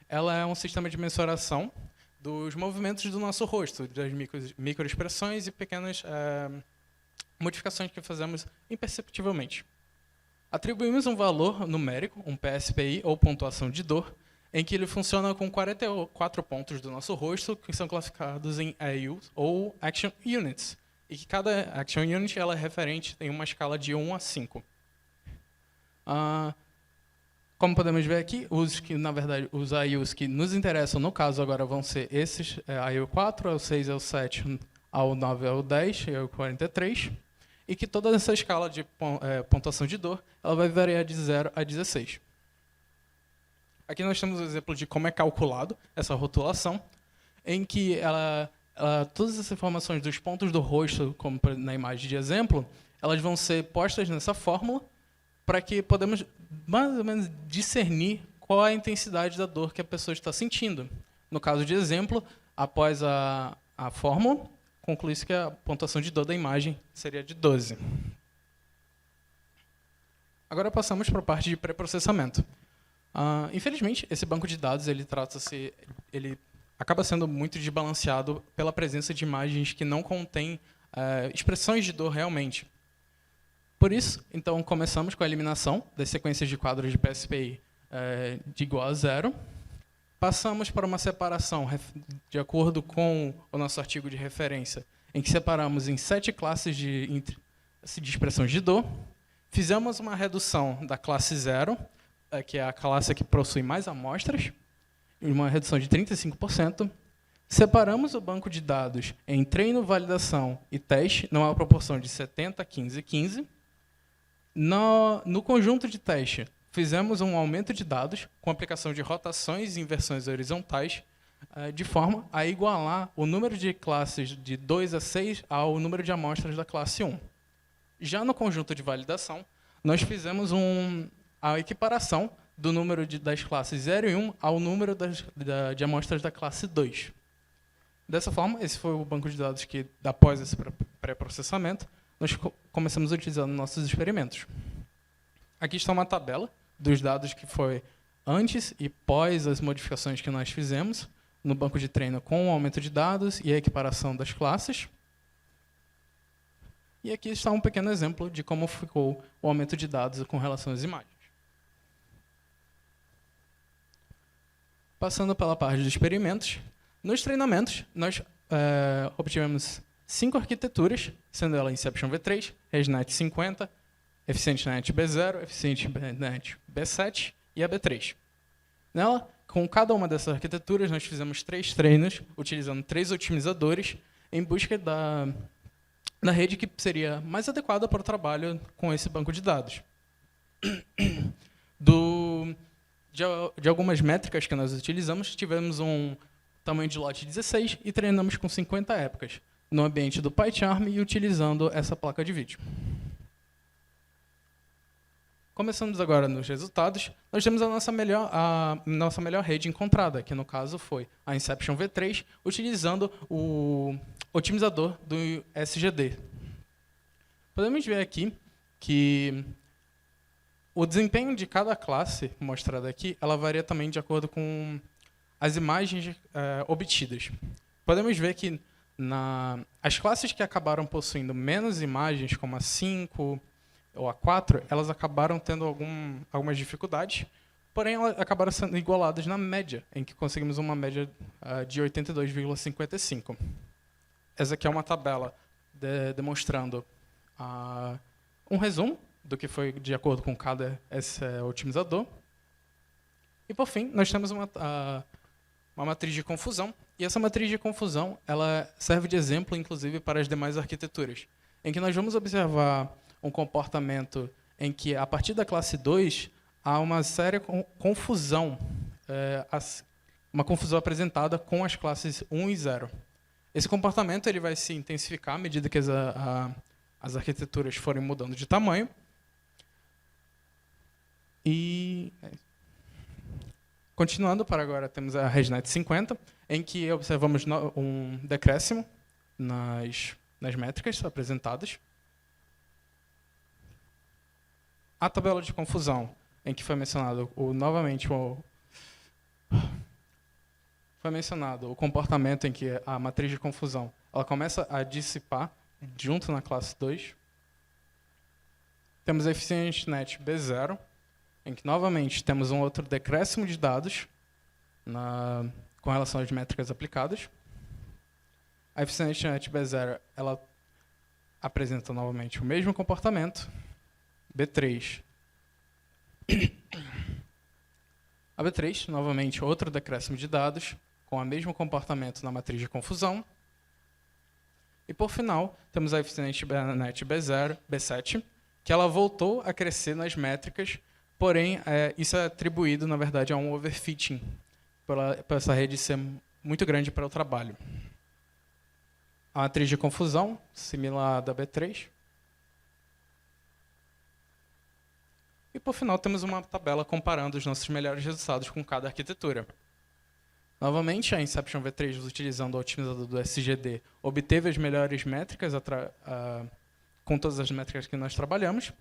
D: Ela é um sistema de mensuração dos movimentos do nosso rosto, das microexpressões e pequenas modificações que fazemos imperceptivelmente. Atribuímos um valor numérico, um PSPI, ou pontuação de dor, em que ele funciona com 44 pontos do nosso rosto, que são classificados em AUs, ou Action Units, e que cada Action Unit ela é referente em uma escala de 1 a 5. Como podemos ver aqui, os AUs que nos interessam, no caso, agora vão ser esses, AU 4, AU 6, AU 7, AU 9, AU 10 e AU 43, e que toda essa escala de pontuação de dor ela vai variar de 0 a 16. Aqui nós temos um exemplo de como é calculado essa rotulação, em que todas as informações dos pontos do rosto, como na imagem de exemplo, elas vão ser postas nessa fórmula, para que podemos mais ou menos discernir qual é a intensidade da dor que a pessoa está sentindo. No caso de exemplo, após a fórmula, conclui-se que a pontuação de dor da imagem seria de 12. Agora passamos para a parte de pré-processamento. Infelizmente, esse banco de dados ele acaba sendo muito desbalanceado pela presença de imagens que não contêm expressões de dor realmente. Por isso, então, começamos com a eliminação das sequências de quadros de PSPI de igual a 0. Passamos para uma separação de acordo com o nosso artigo de referência, em que separamos em 7 classes de expressões de dor. Fizemos uma redução da classe 0, que é a classe que possui mais amostras, uma redução de 35%. Separamos o banco de dados em treino, validação e teste, numa proporção de 70, 15 e 15. No conjunto de teste, fizemos um aumento de dados com aplicação de rotações e inversões horizontais, de forma a igualar o número de classes de 2 a 6 ao número de amostras da classe 1. Já no conjunto de validação, nós fizemos a equiparação do número das classes 0 e 1 ao número de amostras da classe 2. Dessa forma, esse foi o banco de dados que, após esse pré-processamento, nós começamos utilizando nossos experimentos. Aqui está uma tabela dos dados que foi antes e pós as modificações que nós fizemos no banco de treino com o aumento de dados e a equiparação das classes. E aqui está um pequeno exemplo de como ficou o aumento de dados com relação às imagens. Passando pela parte dos experimentos, nos treinamentos, nós obtivemos 5 arquiteturas, sendo ela Inception V3, ResNet 50, EficientNet B0, EficientNet B7 e a B3. Nela, com cada uma dessas arquiteturas, nós fizemos 3 treinos, utilizando 3 otimizadores, em busca da rede que seria mais adequada para o trabalho com esse banco de dados. De algumas métricas que nós utilizamos, tivemos um tamanho de lote 16 e treinamos com 50 épocas, no ambiente do PyCharm e utilizando essa placa de vídeo. Começamos agora nos resultados. Nós temos a nossa melhor rede encontrada, que no caso foi a Inception V3, utilizando o otimizador do SGD. Podemos ver aqui que o desempenho de cada classe mostrada aqui, ela varia também de acordo com as imagens obtidas. Podemos ver que as classes que acabaram possuindo menos imagens, como a 5 ou a 4, elas acabaram tendo algumas dificuldades, porém elas acabaram sendo igualadas na média, em que conseguimos uma média de 82,55. Essa aqui é uma tabela demonstrando um resumo do que foi de acordo com cada otimizador. E, por fim, nós temos uma matriz de confusão. E essa matriz de confusão ela serve de exemplo, inclusive, para as demais arquiteturas, em que nós vamos observar um comportamento em que, a partir da classe 2, há uma séria confusão, uma confusão apresentada com as classes 1 e 0. Esse comportamento ele vai se intensificar à medida que as arquiteturas forem mudando de tamanho. E, continuando para agora, temos a ResNet 50, em que observamos um decréscimo nas métricas apresentadas. A tabela de confusão, em que foi mencionado foi mencionado o comportamento em que a matriz de confusão ela começa a dissipar junto na classe 2. Temos a EfficientNet B0, em que, novamente, temos um outro decréscimo de dados com relação às métricas aplicadas. A EfficientNet B0 ela apresenta, novamente, o mesmo comportamento. B3. A B3, novamente, outro decréscimo de dados, com o mesmo comportamento na matriz de confusão. E, por final, temos a EfficientNet B7, que ela voltou a crescer nas métricas, porém, isso é atribuído, na verdade, a um overfitting, por essa rede ser muito grande para o trabalho. A matriz de confusão, similar à da B3. E, por final, temos uma tabela comparando os nossos melhores resultados com cada arquitetura. Novamente, a Inception V3, utilizando o otimizador do SGD, obteve as melhores métricas com todas as métricas que nós trabalhamos.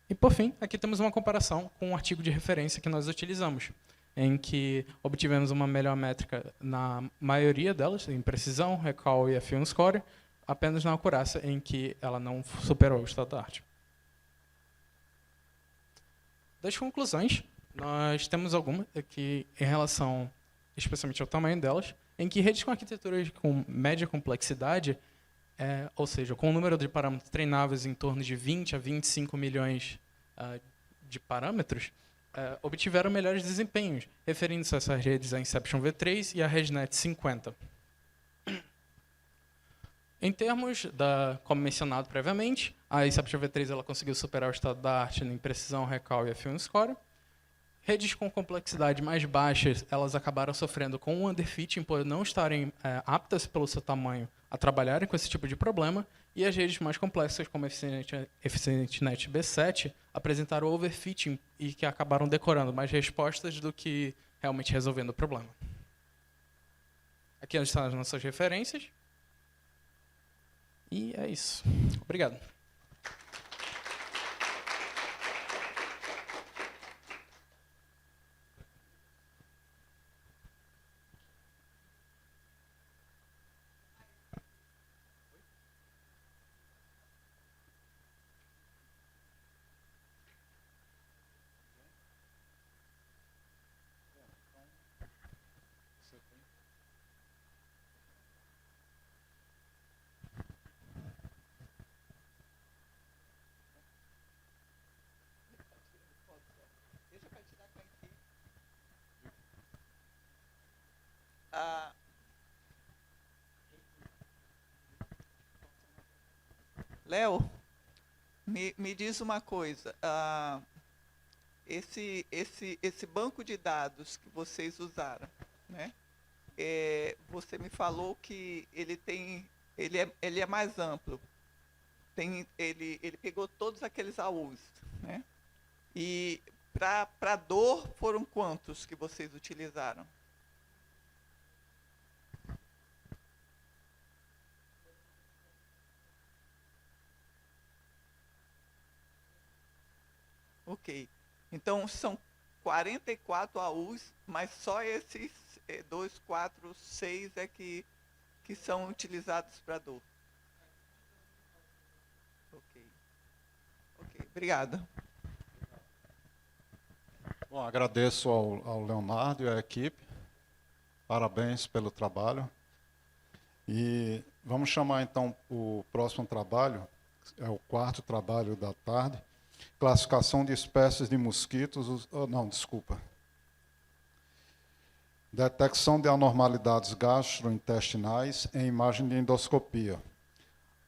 D: E, por fim, aqui temos uma comparação com o artigo de referência que nós utilizamos, em que obtivemos uma melhor métrica na maioria delas, em precisão, recall e film score, apenas na acurácia, em que ela não superou o estado da arte. Das conclusões, nós temos algumas aqui em relação, especialmente ao tamanho delas, em que redes com arquiteturas com média complexidade, ou seja, com o número de parâmetros treináveis em torno de 20 a 25 milhões de parâmetros, obtiveram melhores desempenhos, referindo-se a essas redes a Inception V3 e a ResNet 50. Em termos como mencionado previamente, a Inception V3 ela conseguiu superar o estado da arte em precisão, recall e film score. Redes com complexidade mais baixas, elas acabaram sofrendo com um underfitting por não estarem aptas pelo seu tamanho a trabalharem com esse tipo de problema, e as redes mais complexas, como a EfficientNet B7, apresentaram overfitting e que acabaram decorando mais respostas do que realmente resolvendo o problema. Aqui estão as nossas referências. E é isso. Obrigado.
E: Léo, me diz uma coisa. Esse banco de dados que vocês usaram, né? Você me falou que ele é mais amplo. Ele pegou todos aqueles analisar os, né? E para dor, foram quantos que vocês utilizaram? Ok. Então, são 44 AUs, mas só esses 2, 4, 6 é que são utilizados para dor. Ok. Ok, obrigado.
A: Bom, agradeço ao Leonardo e à equipe. Parabéns pelo trabalho. E vamos chamar, então, o próximo trabalho, é o 4º trabalho da tarde, classificação de espécies de mosquitos... Não, desculpa. Detecção de anormalidades gastrointestinais em imagem de endoscopia.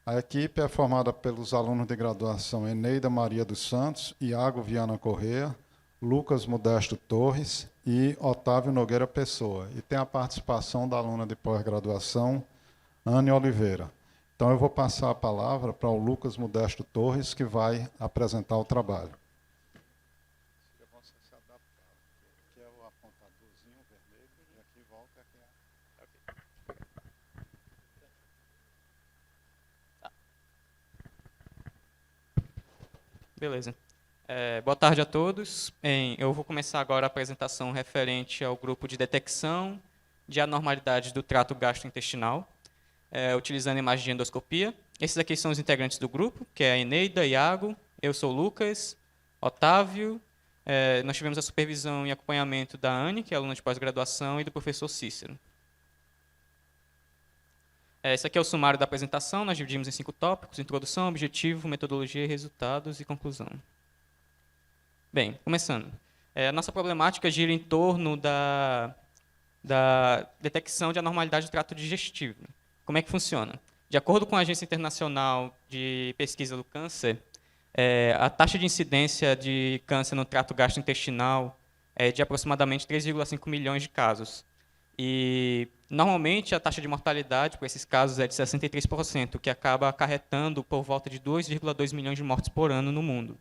A: A equipe é formada pelos alunos de graduação Eneida Maria dos Santos, Iago Viana Corrêa, Lucas Modesto Torres e Otávio Nogueira Pessoa. E tem a participação da aluna de pós-graduação, Anne Oliveira. Então, eu vou passar a palavra para o Lucas Modesto Torres, que vai apresentar o trabalho.
F: Beleza. Boa tarde a todos. Eu vou começar agora a apresentação referente ao grupo de detecção de anormalidades do trato gastrointestinal, utilizando imagem de endoscopia. Esses aqui são os integrantes do grupo, que é a Eneida, Iago, eu sou o Lucas, Otávio. Nós tivemos a supervisão e acompanhamento da Anne, que é aluna de pós-graduação, e do professor Cícero. Esse aqui é o sumário da apresentação. Nós dividimos em 5 tópicos: introdução, objetivo, metodologia, resultados e conclusão. Bem, começando. A nossa problemática gira em torno da detecção de anormalidade do trato digestivo. Como é que funciona? De acordo com a Agência Internacional de Pesquisa do Câncer, a taxa de incidência de câncer no trato gastrointestinal é de aproximadamente 3,5 milhões de casos. E, normalmente, a taxa de mortalidade por esses casos é de 63%, que acaba acarretando por volta de 2,2 milhões de mortes por ano no mundo.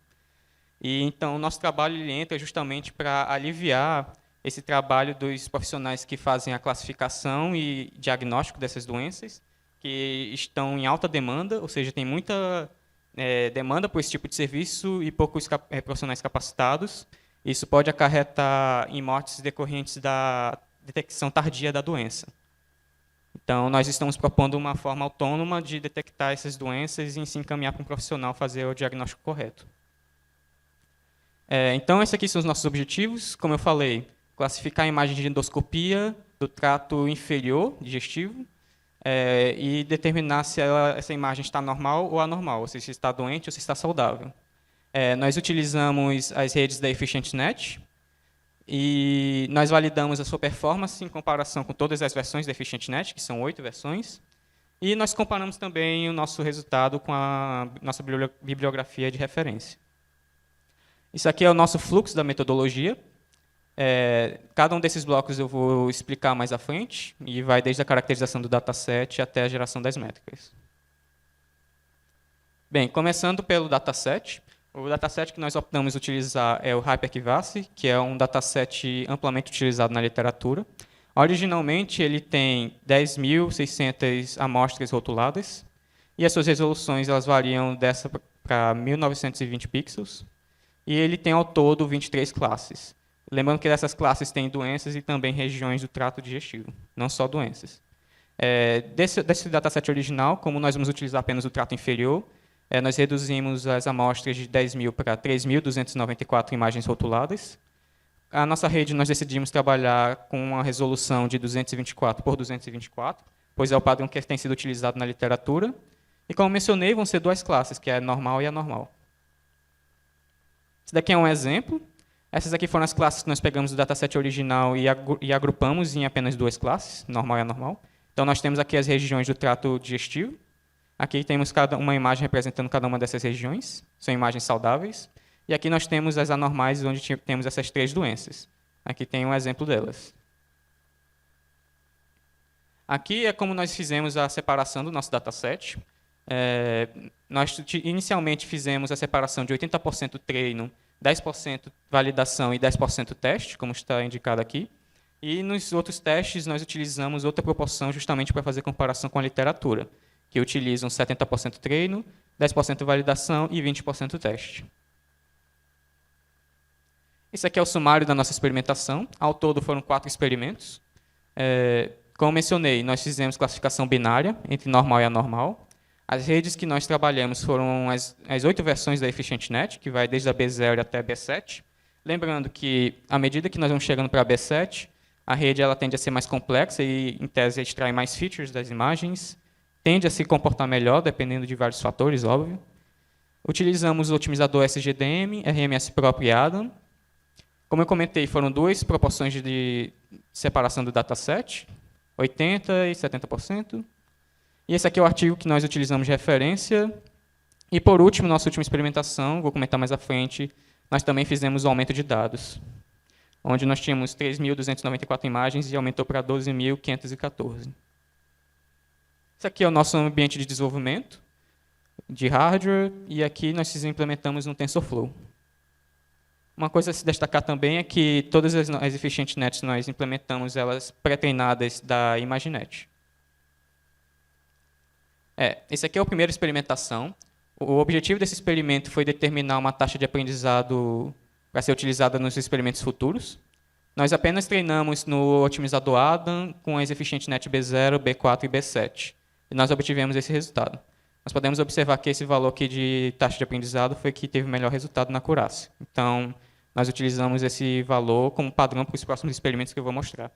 F: E, então, o nosso trabalho ele entra justamente para aliviar esse trabalho dos profissionais que fazem a classificação e diagnóstico dessas doenças, que estão em alta demanda, ou seja, tem muita demanda por esse tipo de serviço e poucos profissionais capacitados. Isso pode acarretar em mortes decorrentes da detecção tardia da doença. Então, nós estamos propondo uma forma autônoma de detectar essas doenças e se encaminhar para um profissional fazer o diagnóstico correto. Então, esses aqui são os nossos objetivos. Como eu falei, classificar a imagem de endoscopia do trato inferior digestivo e determinar se essa imagem está normal ou anormal, ou seja, se está doente ou se está saudável. Nós utilizamos as redes da EfficientNet e nós validamos a sua performance em comparação com todas as versões da EfficientNet, que são 8 versões, e nós comparamos também o nosso resultado com a nossa bibliografia de referência. Isso aqui é o nosso fluxo da metodologia. Cada um desses blocos eu vou explicar mais à frente, e vai desde a caracterização do dataset até a geração das métricas. Bem, começando pelo dataset. O dataset que nós optamos utilizar é o HyperKivase, que é um dataset amplamente utilizado na literatura. Originalmente, ele tem 10.600 amostras rotuladas, e as suas resoluções elas variam dessa para 1920 pixels, e ele tem ao todo 23 classes. Lembrando que dessas classes tem doenças e também regiões do trato digestivo, não só doenças. Desse dataset original, como nós vamos utilizar apenas o trato inferior, nós reduzimos as amostras de 10.000 para 3.294 imagens rotuladas. A nossa rede nós decidimos trabalhar com uma resolução de 224 por 224, pois é o padrão que tem sido utilizado na literatura. E, como mencionei, vão ser 2 classes, que é a normal e anormal. Esse daqui é um exemplo. Essas aqui foram as classes que nós pegamos do dataset original e agrupamos em apenas 2 classes, normal e anormal. Então, nós temos aqui as regiões do trato digestivo. Aqui temos uma imagem representando cada uma dessas regiões. São imagens saudáveis. E aqui nós temos as anormais, onde temos essas 3 doenças. Aqui tem um exemplo delas. Aqui é como nós fizemos a separação do nosso dataset. Nós inicialmente fizemos a separação de 80% treino, 10% validação e 10% teste, como está indicado aqui. E nos outros testes nós utilizamos outra proporção justamente para fazer comparação com a literatura, que utilizam 70% treino, 10% validação e 20% teste. Esse aqui é o sumário da nossa experimentação. Ao todo foram 4 experimentos. Como mencionei, nós fizemos classificação binária entre normal e anormal. As redes que nós trabalhamos foram as 8 versões da EfficientNet, que vai desde a B0 até a B7. Lembrando que, à medida que nós vamos chegando para a B7, a rede ela tende a ser mais complexa e, em tese, extrai mais features das imagens, tende a se comportar melhor, dependendo de vários fatores, óbvio. Utilizamos o otimizador SGDM, RMS próprio e Adam. Como eu comentei, foram 2 proporções de separação do dataset, 80% e 70%. E esse aqui é o artigo que nós utilizamos de referência. E, por último, nossa última experimentação, vou comentar mais à frente, nós também fizemos o aumento de dados, onde nós tínhamos 3.294 imagens e aumentou para 12.514. Esse aqui é o nosso ambiente de desenvolvimento de hardware, e aqui nós implementamos no TensorFlow. Uma coisa a se destacar também é que todas as EfficientNets nós implementamos elas pré-treinadas da ImageNet. Esse aqui é a primeira experimentação. O objetivo desse experimento foi determinar uma taxa de aprendizado para ser utilizada nos experimentos futuros. Nós apenas treinamos no otimizador Adam com as EfficientNet B0, B4 e B7. E nós obtivemos esse resultado. Nós podemos observar que esse valor aqui de taxa de aprendizado foi que teve o melhor resultado na acurácia. Então, nós utilizamos esse valor como padrão para os próximos experimentos que eu vou mostrar.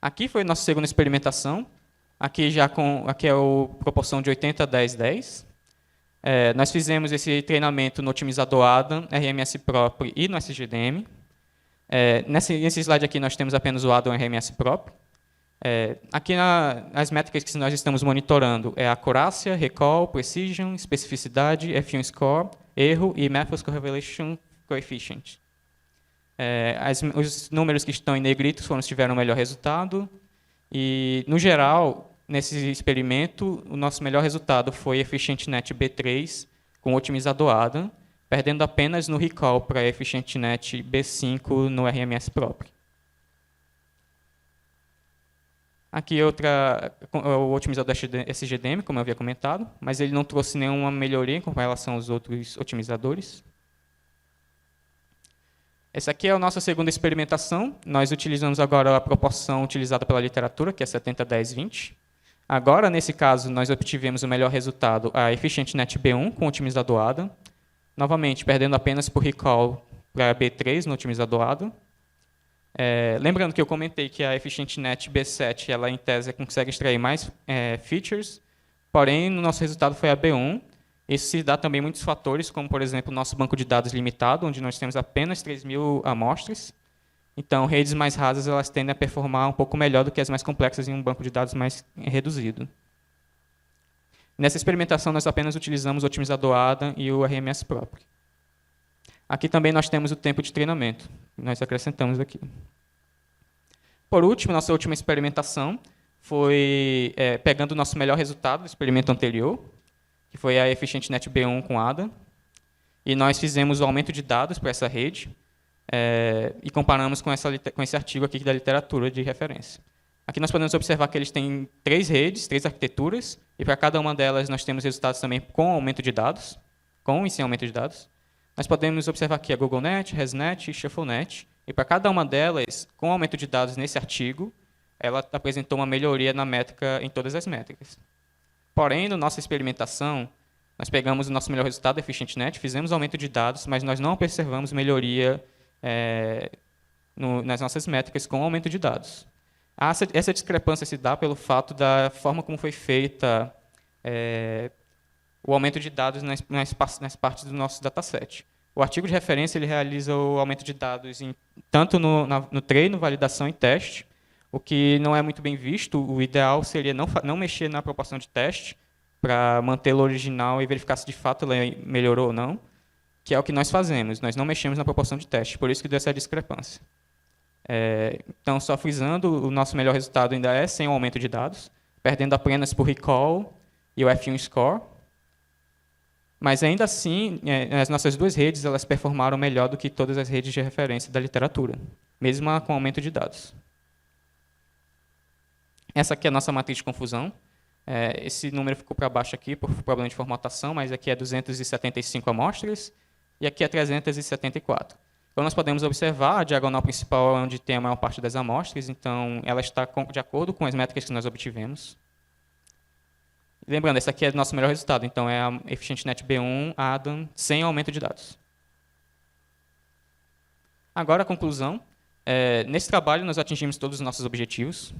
F: Aqui foi a nossa segunda experimentação. Aqui é a proporção de 80 a 10, 10. Nós fizemos esse treinamento no otimizador Adam, RMS próprio e no SGDM. Nesse slide aqui nós temos apenas o Adam RMS próprio. Aqui as métricas que nós estamos monitorando é a acurácia, recall, precision, especificidade, F1 score, erro e Matthews Correlation Coefficient. Os números que estão em negritos foram os que tiveram o melhor resultado. E, no geral, nesse experimento, o nosso melhor resultado foi EfficientNet B3 com otimizador Adam, perdendo apenas no recall para EfficientNet B5 no RMS próprio. Aqui o otimizador SGDM, como eu havia comentado, mas ele não trouxe nenhuma melhoria com relação aos outros otimizadores. Essa aqui é a nossa segunda experimentação. Nós utilizamos agora a proporção utilizada pela literatura, que é 70, 10, 20. Agora, nesse caso, nós obtivemos o melhor resultado, a EfficientNet B1 com o otimizador Adam. Novamente, perdendo apenas por recall para B3 no otimizador Adam. Lembrando que eu comentei que a EfficientNet B7, ela, em tese, consegue extrair mais features, porém, no nosso resultado foi a B1. Isso se dá também muitos fatores, como, por exemplo, o nosso banco de dados limitado, onde nós temos apenas 3.000 amostras. Então, redes mais rasas elas tendem a performar um pouco melhor do que as mais complexas em um banco de dados mais reduzido. Nessa experimentação, nós apenas utilizamos o otimizador Adam e o RMS próprio. Aqui também nós temos o tempo de treinamento, que nós acrescentamos aqui. Por último, nossa última experimentação foi pegando o nosso melhor resultado do experimento anterior, que foi a EfficientNet B1 com Adam, e nós fizemos o aumento de dados para essa rede e comparamos com esse artigo aqui da literatura de referência. Aqui nós podemos observar que eles têm 3 redes, 3 arquiteturas, e para cada uma delas nós temos resultados também com aumento de dados, com e sem aumento de dados. Nós podemos observar aqui a GoogleNet, ResNet e ShuffleNet, e para cada uma delas, com aumento de dados nesse artigo, ela apresentou uma melhoria na métrica em todas as métricas. Porém, na nossa experimentação, nós pegamos o nosso melhor resultado da EfficientNet, fizemos aumento de dados, mas nós não observamos melhoria nas nossas métricas com aumento de dados. Essa discrepância se dá pelo fato da forma como foi feita o aumento de dados nas partes do nosso dataset. O artigo de referência ele realiza o aumento de dados tanto no treino, validação e teste, o que não é muito bem visto. O ideal seria não mexer na proporção de teste para mantê-lo original e verificar se de fato ele melhorou ou não, que é o que nós fazemos. Nós não mexemos na proporção de teste, por isso que deu essa discrepância. Então, só frisando, o nosso melhor resultado ainda é sem o aumento de dados, perdendo apenas por recall e o F1 score. Mas ainda assim, as nossas duas redes elas performaram melhor do que todas as redes de referência da literatura, mesmo com o aumento de dados. Essa aqui é a nossa matriz de confusão. Esse número ficou para baixo aqui por problema de formatação, mas aqui é 275 amostras e aqui é 374. Então, nós podemos observar a diagonal principal é onde tem a maior parte das amostras, então ela está de acordo com as métricas que nós obtivemos. Lembrando, esse aqui é o nosso melhor resultado, então é a EfficientNet B1 Adam sem aumento de dados. Agora, a conclusão. Nesse trabalho, nós atingimos todos os nossos objetivos.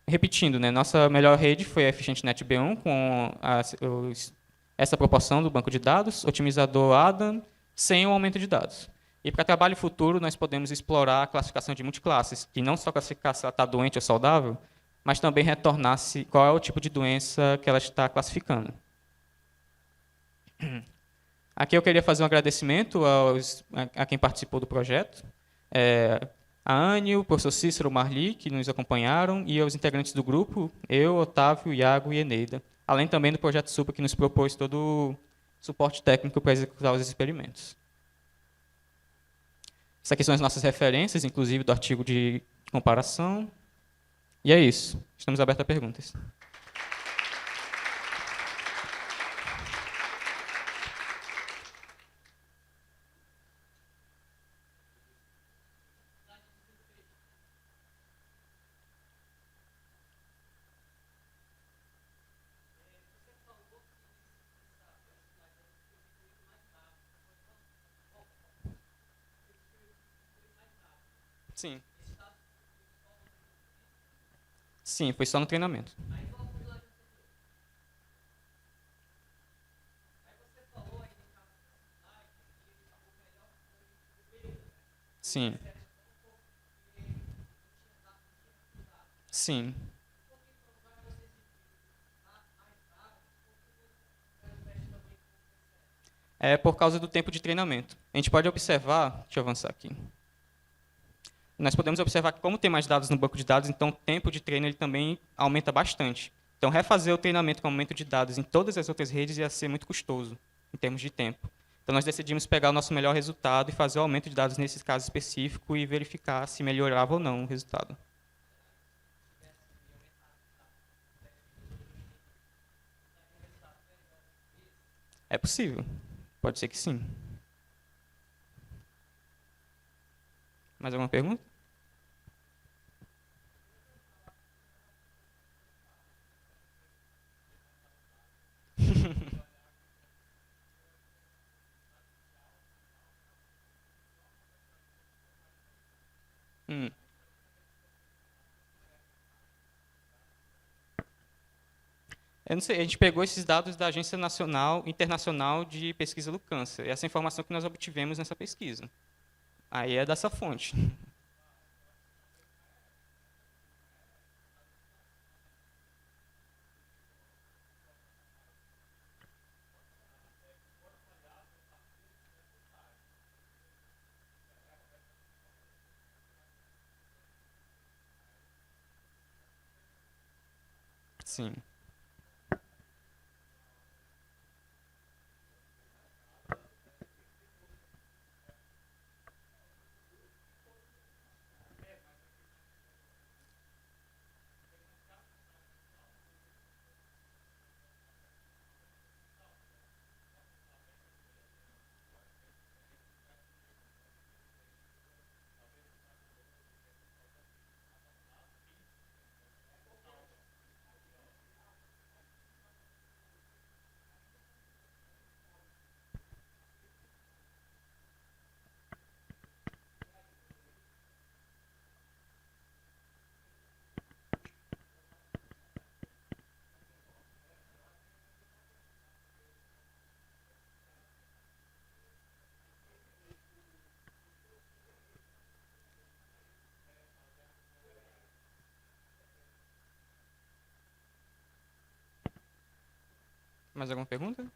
F: Repetindo, né, nossa melhor rede foi a EfficientNet B1, com essa proporção do banco de dados, otimizador Adam, sem o aumento de dados. E para trabalho futuro, nós podemos explorar a classificação de multiclasses, que não só classificar se ela está doente ou saudável, mas também retornar qual é o tipo de doença que ela está classificando. Aqui eu queria fazer um agradecimento a quem participou do projeto, a Anne, o professor Cícero, o Marli, que nos acompanharam, e aos integrantes do grupo, eu, Otávio, Iago e Eneida, além também do projeto Supra, que nos propôs todo o suporte técnico para executar os experimentos. Essas aqui são as nossas referências, inclusive do artigo de comparação. E é isso. Estamos abertos a perguntas. Sim. Sim, foi só no treinamento. Sim. Sim. É por causa do tempo de treinamento. A gente pode observar, deixa eu avançar aqui. Nós podemos observar que, como tem mais dados no banco de dados, então o tempo de treino ele também aumenta bastante. Então, refazer o treinamento com aumento de dados em todas as outras redes ia ser muito custoso, em termos de tempo. Então, nós decidimos pegar o nosso melhor resultado e fazer o aumento de dados nesse caso específico e verificar se melhorava ou não o resultado. É possível. Pode ser que sim. Mais alguma pergunta? Eu não sei, a gente pegou esses dados da Agência Internacional de Pesquisa do Câncer. Essa informação que nós obtivemos nessa pesquisa. Aí é dessa fonte. Sim. Mais alguma pergunta?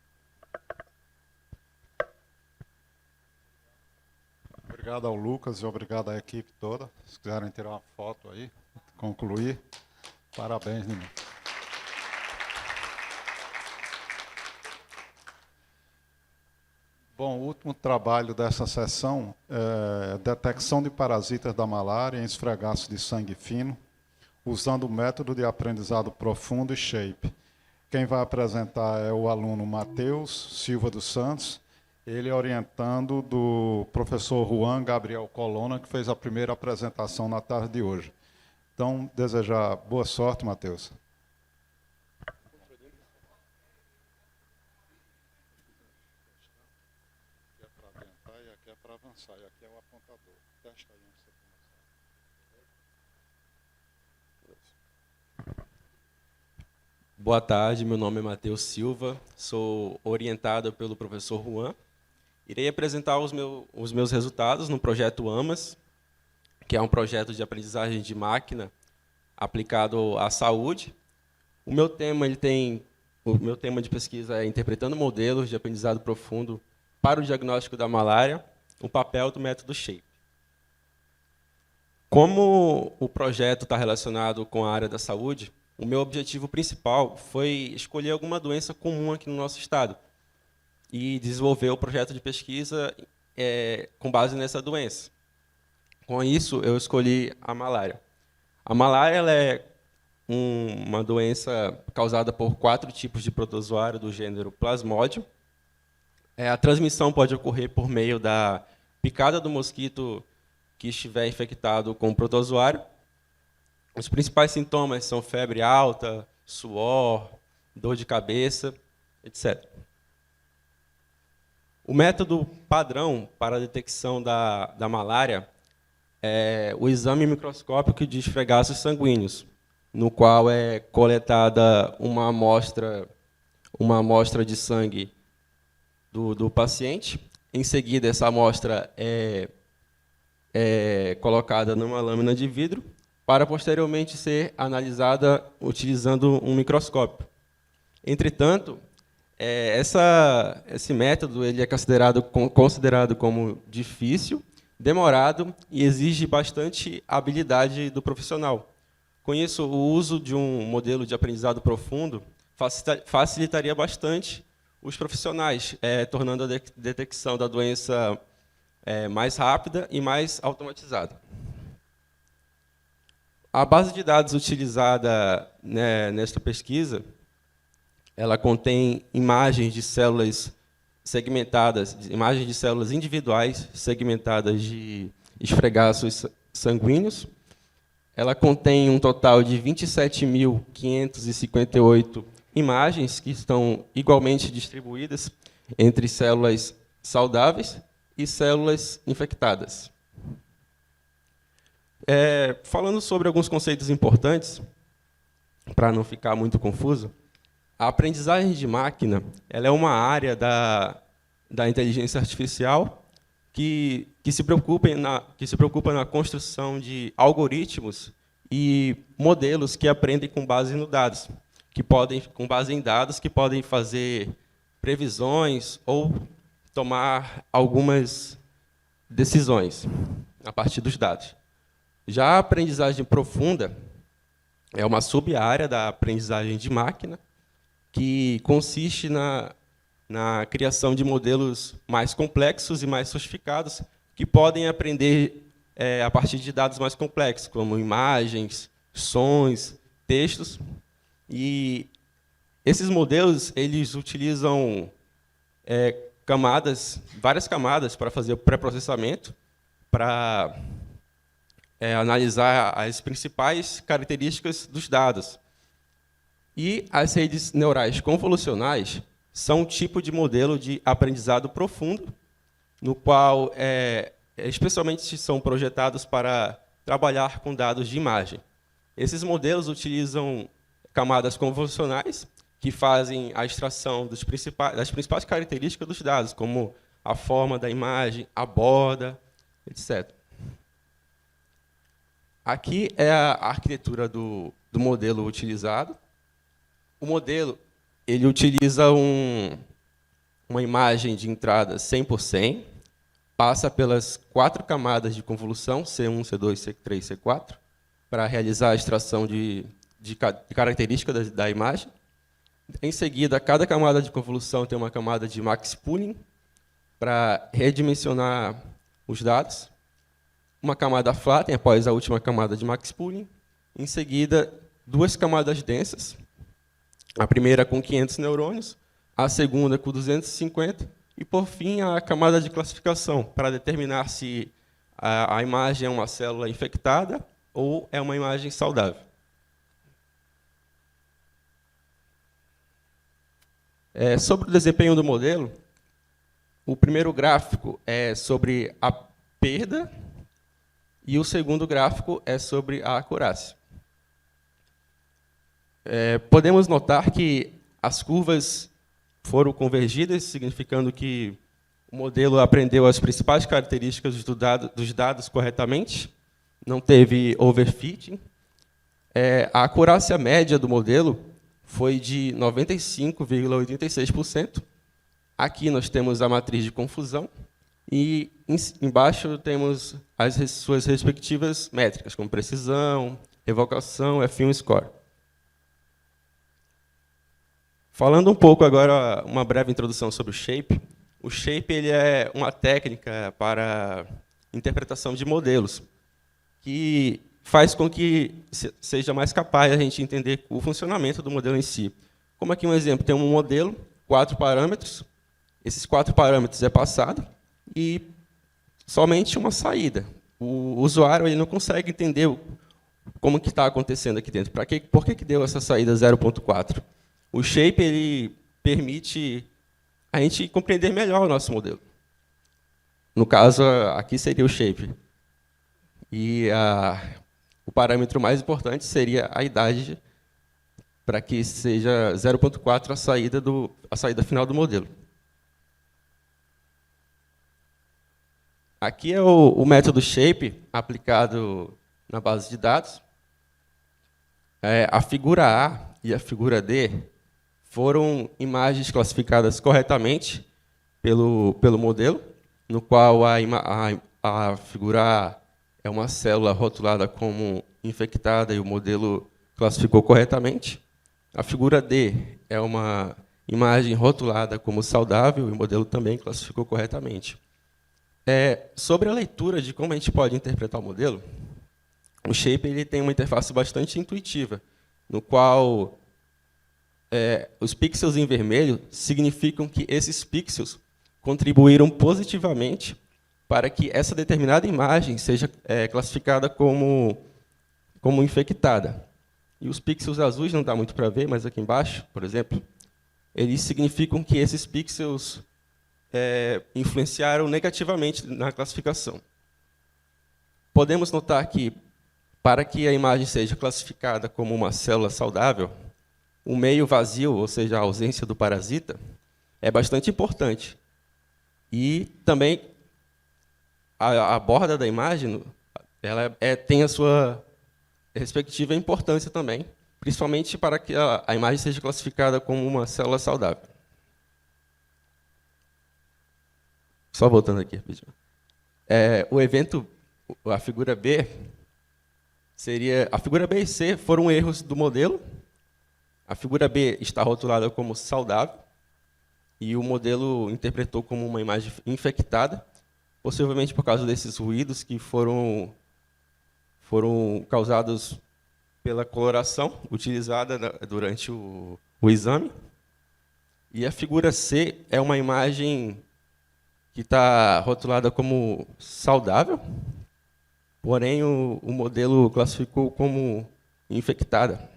A: Obrigado ao Lucas e obrigado à equipe toda. Se quiserem tirar uma foto aí. concluir. Parabéns, Nino. Bom, o último trabalho dessa sessão é detecção de parasitas da malária em esfregaços de sangue fino, usando o método de aprendizado profundo e SHAPE. Quem vai apresentar é o aluno Matheus Silva dos Santos, ele orientando do professor Juan Gabriel Colonna, que fez a primeira apresentação na tarde de hoje. Então, desejar boa sorte, Matheus. Aqui é para adiantar e aqui é para avançar, e aqui é o apontador. Testa aí onde você começar.
G: Boa tarde, meu nome é Matheus Silva, sou orientado pelo professor Juan. Irei apresentar os meus resultados no projeto AMAS, que é um projeto de aprendizagem de máquina aplicado à saúde. O meu tema de pesquisa é interpretando modelos de aprendizado profundo para o diagnóstico da malária, o papel do método SHAPE. Como o projeto está relacionado com a área da saúde, o meu objetivo principal foi escolher alguma doença comum aqui no nosso estado e desenvolver o projeto de pesquisa com base nessa doença. Com isso, eu escolhi a malária. A malária ela é uma doença causada por 4 tipos de protozoário do gênero Plasmodium. A transmissão pode ocorrer por meio da picada do mosquito que estiver infectado com o protozoário. Os principais sintomas são febre alta, suor, dor de cabeça, etc. O método padrão para a detecção da malária é o exame microscópico de esfregaços sanguíneos, no qual é coletada uma amostra de sangue do paciente. Em seguida, essa amostra é colocada numa lâmina de vidro para posteriormente ser analisada utilizando um microscópio. Entretanto, esse método ele é considerado como difícil, demorado e exige bastante habilidade do profissional. Com isso, o uso de um modelo de aprendizado profundo facilitaria bastante os profissionais, tornando a detecção da doença mais rápida e mais automatizada. A base de dados utilizada nesta pesquisa, ela contém imagens de células segmentadas, imagens de células individuais segmentadas de esfregaços sanguíneos. Ela contém um total de 27.558 imagens que estão igualmente distribuídas entre células saudáveis e células infectadas. Falando sobre alguns conceitos importantes, para não ficar muito confuso, a aprendizagem de máquina ela é uma área da inteligência artificial que se preocupa na construção de algoritmos e modelos que aprendem com base em dados, que podem fazer previsões ou tomar algumas decisões a partir dos dados. Já a aprendizagem profunda é uma sub-área da aprendizagem de máquina, que consiste na criação de modelos mais complexos e mais sofisticados, que podem aprender a partir de dados mais complexos, como imagens, sons, textos. E esses modelos eles utilizam várias camadas para fazer o pré-processamento, para analisar as principais características dos dados. E as redes neurais convolucionais são um tipo de modelo de aprendizado profundo, no qual, especialmente, são projetados para trabalhar com dados de imagem. Esses modelos utilizam camadas convolucionais que fazem a extração das principais características dos dados, como a forma da imagem, a borda, etc. Aqui é a arquitetura do modelo utilizado. O modelo ele utiliza uma imagem de entrada 100 por 100, passa pelas 4 camadas de convolução, C1, C2, C3, C4, para realizar a extração de características da imagem. Em seguida, cada camada de convolução tem uma camada de max pooling para redimensionar os dados. Uma camada flatten após a última camada de max pooling. Em seguida, 2 camadas densas. A primeira com 500 neurônios, a segunda com 250, e, por fim, a camada de classificação, para determinar se a imagem é uma célula infectada ou é uma imagem saudável. Sobre o desempenho do modelo, o primeiro gráfico é sobre a perda e o segundo gráfico é sobre a acurácia. Podemos notar que as curvas foram convergidas, significando que o modelo aprendeu as principais características dos dados corretamente, não teve overfitting. A acurácia média do modelo foi de 95,86%. Aqui nós temos a matriz de confusão e embaixo temos as suas respectivas métricas, como precisão, revocação, F1 score. Falando um pouco agora, uma breve introdução sobre o shape. O shape ele é uma técnica para interpretação de modelos, que faz com que seja mais capaz a gente entender o funcionamento do modelo em si. Como aqui um exemplo, tem um modelo, 4 parâmetros, esses 4 parâmetros é passado e somente uma saída. O usuário ele não consegue entender como que está acontecendo aqui dentro. Por que deu essa saída 0.4? O shape ele permite a gente compreender melhor o nosso modelo. No caso, aqui seria o shape. E o parâmetro mais importante seria a idade, para que seja 0.4 a saída final do modelo. Aqui é o método shape aplicado na base de dados. A figura A e a figura D foram imagens classificadas corretamente pelo modelo, no qual a figura A é uma célula rotulada como infectada e o modelo classificou corretamente. A figura D é uma imagem rotulada como saudável e o modelo também classificou corretamente. Sobre a leitura de como a gente pode interpretar o modelo, o shape ele tem uma interface bastante intuitiva, no qual os pixels em vermelho significam que esses pixels contribuíram positivamente para que essa determinada imagem seja classificada como infectada. E os pixels azuis não dá muito para ver, mas aqui embaixo, por exemplo, eles significam que esses pixels influenciaram negativamente na classificação. Podemos notar que, para que a imagem seja classificada como uma célula saudável, o meio vazio, ou seja, a ausência do parasita, é bastante importante. E também a borda da imagem ela tem a sua respectiva importância também, principalmente para que a imagem seja classificada como uma célula saudável. Só voltando aqui rapidinho. O evento, a figura B, a figura B e C foram erros do modelo. A figura B está rotulada como saudável e o modelo interpretou como uma imagem infectada, possivelmente por causa desses ruídos que foram causados pela coloração utilizada durante o exame. E a figura C é uma imagem que está rotulada como saudável, porém o modelo classificou como infectada.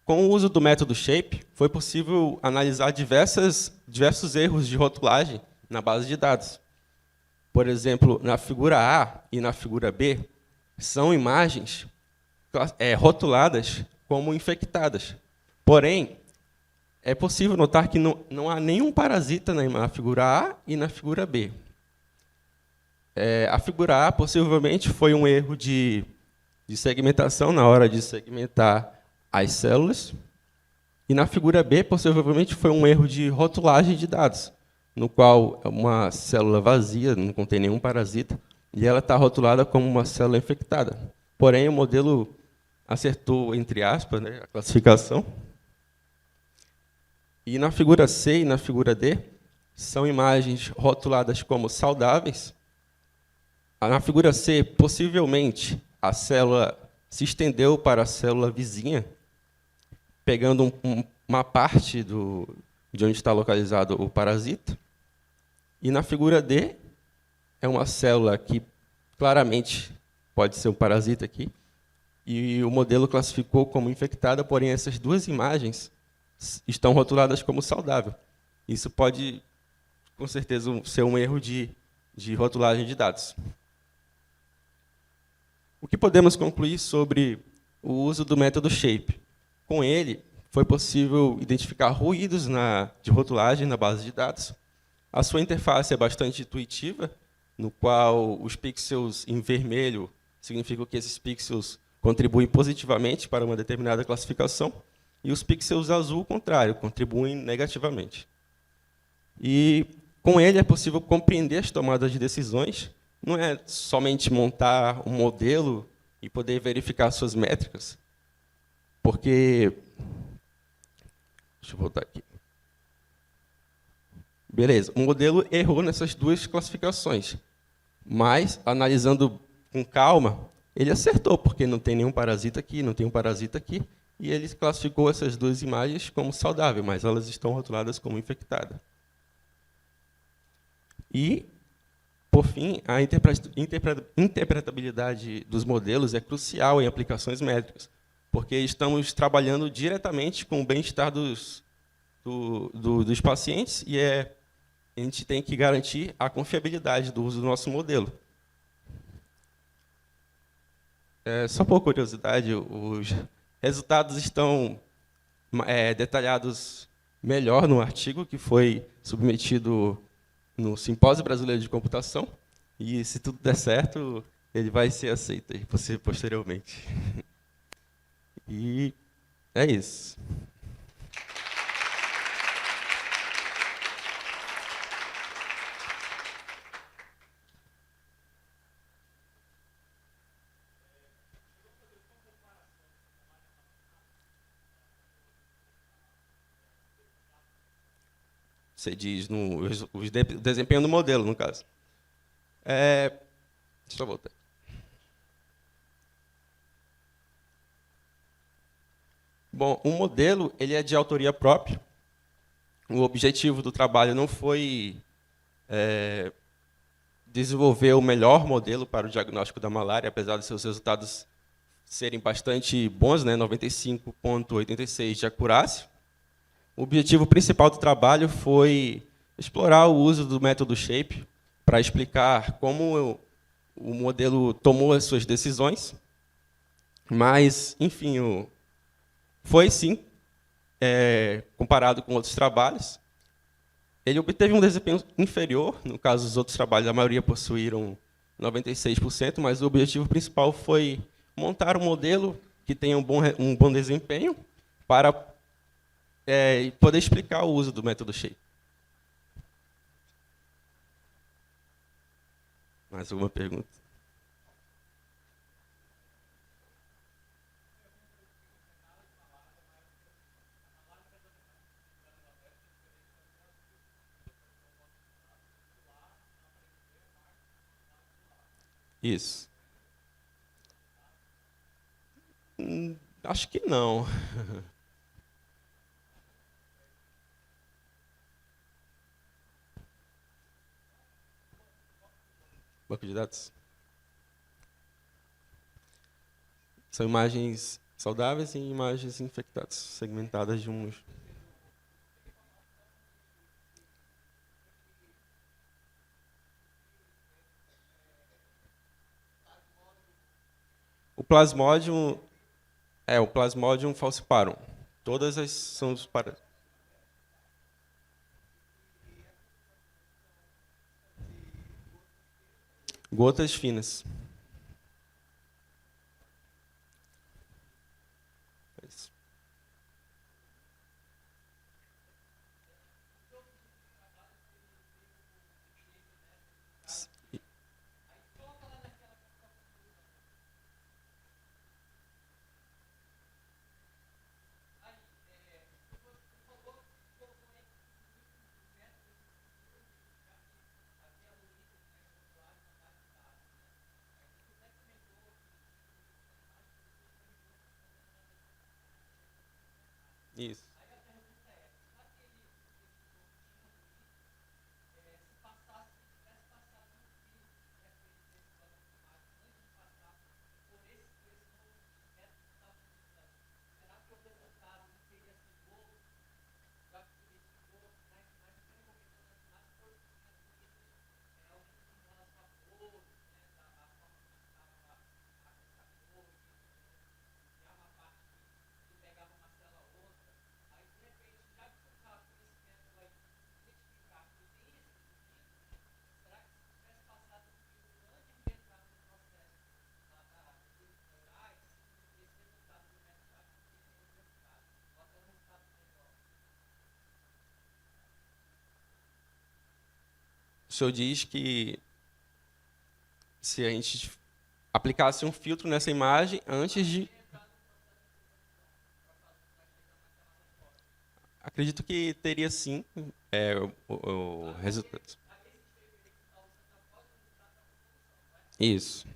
G: Com o uso do método shape, foi possível analisar diversos erros de rotulagem na base de dados. Por exemplo, na figura A e na figura B, são imagens rotuladas como infectadas. Porém, é possível notar que não há nenhum parasita na figura A e na figura B. A figura A possivelmente foi um erro de segmentação na hora de segmentar as células, e na figura B, possivelmente, foi um erro de rotulagem de dados, no qual é uma célula vazia, não contém nenhum parasita, e ela está rotulada como uma célula infectada. Porém, o modelo acertou, entre aspas, né, a classificação. E na figura C e na figura D, são imagens rotuladas como saudáveis. Na figura C, possivelmente, a célula se estendeu para a célula vizinha, pegando uma parte de onde está localizado o parasita. E na figura D, é uma célula que claramente pode ser um parasita aqui, e o modelo classificou como infectada, porém essas duas imagens estão rotuladas como saudável. Isso pode, com certeza, ser um erro de rotulagem de dados. O que podemos concluir sobre o uso do método SHAPE? Com ele, foi possível identificar ruídos de rotulagem na base de dados. A sua interface é bastante intuitiva, no qual os pixels em vermelho significam que esses pixels contribuem positivamente para uma determinada classificação, e os pixels azul, ao contrário, contribuem negativamente. E com ele é possível compreender as tomadas de decisões, não é somente montar um modelo e poder verificar suas métricas, porque... Deixa eu voltar aqui. Beleza, o modelo errou nessas duas classificações, mas, analisando com calma, ele acertou, porque não tem nenhum parasita aqui, não tem um parasita aqui, e ele classificou essas duas imagens como saudável, mas elas estão rotuladas como infectada. E, por fim, a interpretabilidade dos modelos é crucial em aplicações métricas, porque estamos trabalhando diretamente com o bem-estar dos pacientes e a gente tem que garantir a confiabilidade do uso do nosso modelo. Só por curiosidade, os resultados estão detalhados melhor no artigo que foi submetido no Simpósio Brasileiro de Computação, e, se tudo der certo, ele vai ser aceito posteriormente. E é isso. Você diz o desempenho do modelo, no caso. Deixa eu voltar. Bom, o modelo ele é de autoria própria. O objetivo do trabalho não foi desenvolver o melhor modelo para o diagnóstico da malária, apesar de seus resultados serem bastante bons, né, 95,86 de acurácia. O objetivo principal do trabalho foi explorar o uso do método SHAPE para explicar como o modelo tomou as suas decisões, mas, enfim, foi sim, comparado com outros trabalhos. Ele obteve um desempenho inferior, no caso, os outros trabalhos, a maioria possuíram 96%, mas o objetivo principal foi montar um modelo que tenha um bom desempenho para poder explicar o uso do método SHAPE. Mais alguma pergunta? Isso. Acho que não. Banco de dados? São imagens saudáveis e imagens infectadas, segmentadas de um... O Plasmodium o Plasmodium falciparum. Todas as são os para... Gotas finas. É isso. Isso. O senhor diz que se a gente aplicasse um filtro nessa imagem antes de... Acredito que teria sim o resultado. Isso.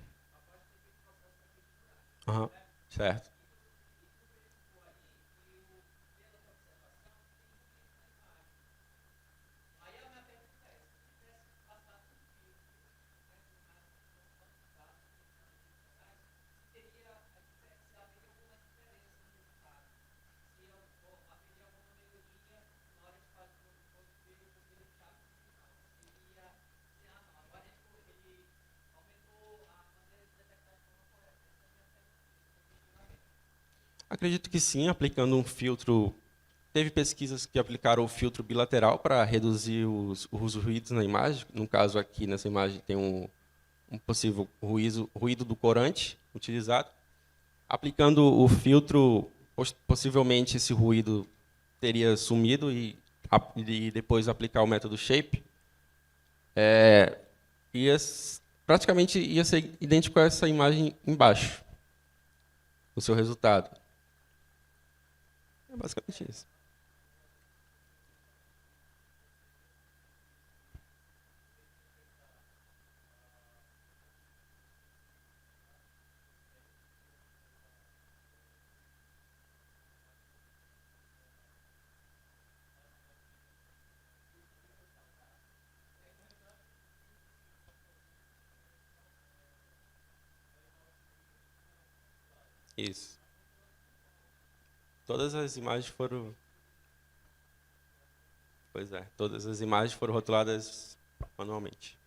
G: Aham, certo. Acredito que sim, aplicando um filtro. Teve pesquisas que aplicaram o filtro bilateral para reduzir os ruídos na imagem. No caso aqui, nessa imagem, tem um possível ruído do corante utilizado. Aplicando o filtro, possivelmente esse ruído teria sumido e depois aplicar o método Shape, praticamente ia ser idêntico a essa imagem embaixo, o seu resultado. É basicamente isso. Isso. Todas as imagens foram... Pois é, todas as imagens foram rotuladas manualmente.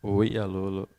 G: Oi, alô, alô.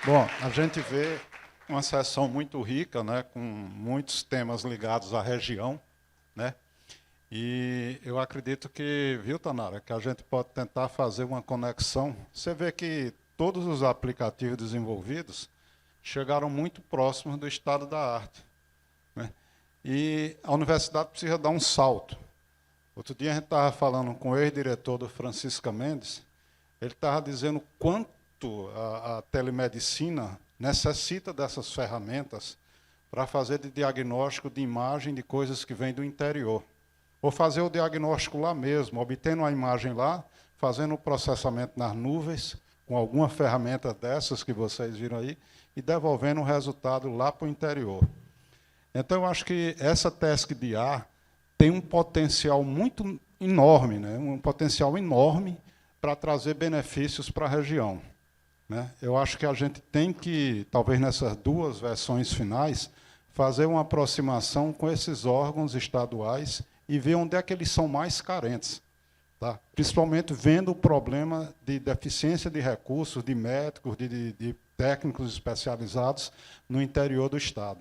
A: Bom, a gente vê uma sessão muito rica, né, com muitos temas ligados à região, né? E eu acredito que, viu, Tanara, que a gente pode tentar fazer uma conexão. Você vê que todos os aplicativos desenvolvidos chegaram muito próximos do estado da arte, né? E a universidade precisa dar um salto. Outro dia a gente estava falando com o ex-diretor do Francisca Mendes, ele estava dizendo quanto a telemedicina necessita dessas ferramentas para fazer de diagnóstico de imagem de coisas que vêm do interior. Ou fazer o diagnóstico lá mesmo, obtendo a imagem lá, fazendo o processamento nas nuvens, com alguma ferramenta dessas que vocês viram aí, e devolvendo o resultado lá para o interior. Então, eu acho que essa TASC-DR tem um potencial muito enorme, né? Um potencial enorme para trazer benefícios para a região, né? Eu acho que a gente tem que, talvez nessas duas versões finais, fazer uma aproximação com esses órgãos estaduais e ver onde é que eles são mais carentes, tá? Principalmente vendo o problema de deficiência de recursos, de médicos, de técnicos especializados no interior do Estado,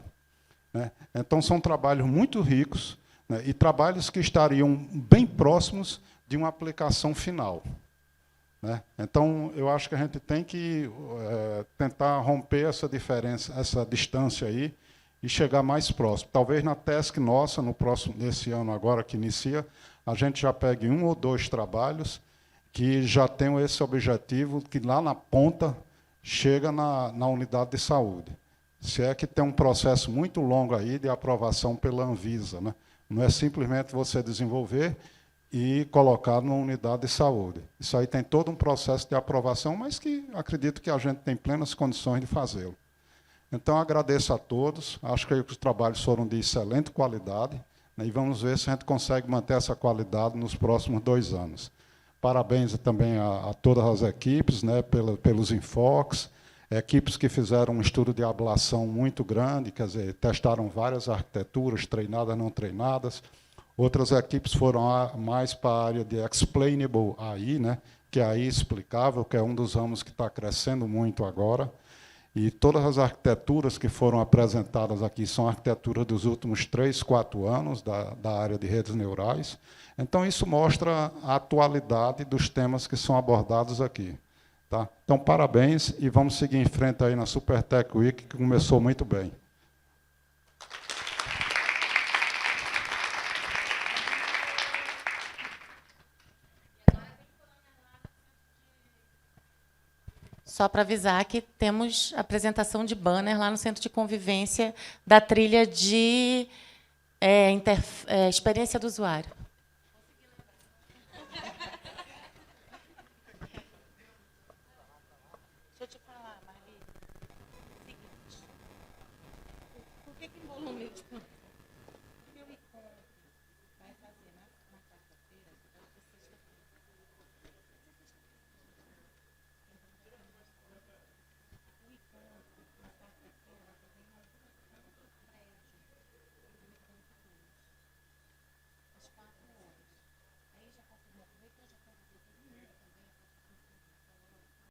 A: né? Então, são trabalhos muito ricos, né, e trabalhos que estariam bem próximos de uma aplicação final, né? Então, eu acho que a gente tem que tentar romper essa diferença, essa distância aí, e chegar mais próximo. Talvez na TASC nossa, nesse ano agora que inicia, a gente já pegue 1 ou 2 trabalhos que já tenham esse objetivo, que lá na ponta chega na unidade de saúde. Se é que tem um processo muito longo aí de aprovação pela Anvisa, né? Não é simplesmente você desenvolver e colocar numa unidade de saúde. Isso aí tem todo um processo de aprovação, mas que acredito que a gente tem plenas condições de fazê-lo. Então, agradeço a todos. Acho que os trabalhos foram de excelente qualidade, né, e vamos ver se a gente consegue manter essa qualidade nos próximos 2 anos. Parabéns também a todas as equipes, né, pelos enfoques, equipes que fizeram um estudo de ablação muito grande, quer dizer, testaram várias arquiteturas, treinadas, não treinadas. Outras equipes foram mais para a área de explainable AI, né, que é AI explicável, que é um dos ramos que está crescendo muito agora. E todas as arquiteturas que foram apresentadas aqui são arquiteturas dos últimos 3, 4 anos da área de redes neurais. Então, isso mostra a atualidade dos temas que são abordados aqui, tá? Então, parabéns e vamos seguir em frente aí na Supertech Week, que começou muito bem.
H: Só para avisar que temos apresentação de banner lá no Centro de Convivência da trilha de experiência do usuário. Deixa eu te falar, Marli. Seguinte. Por que em volume?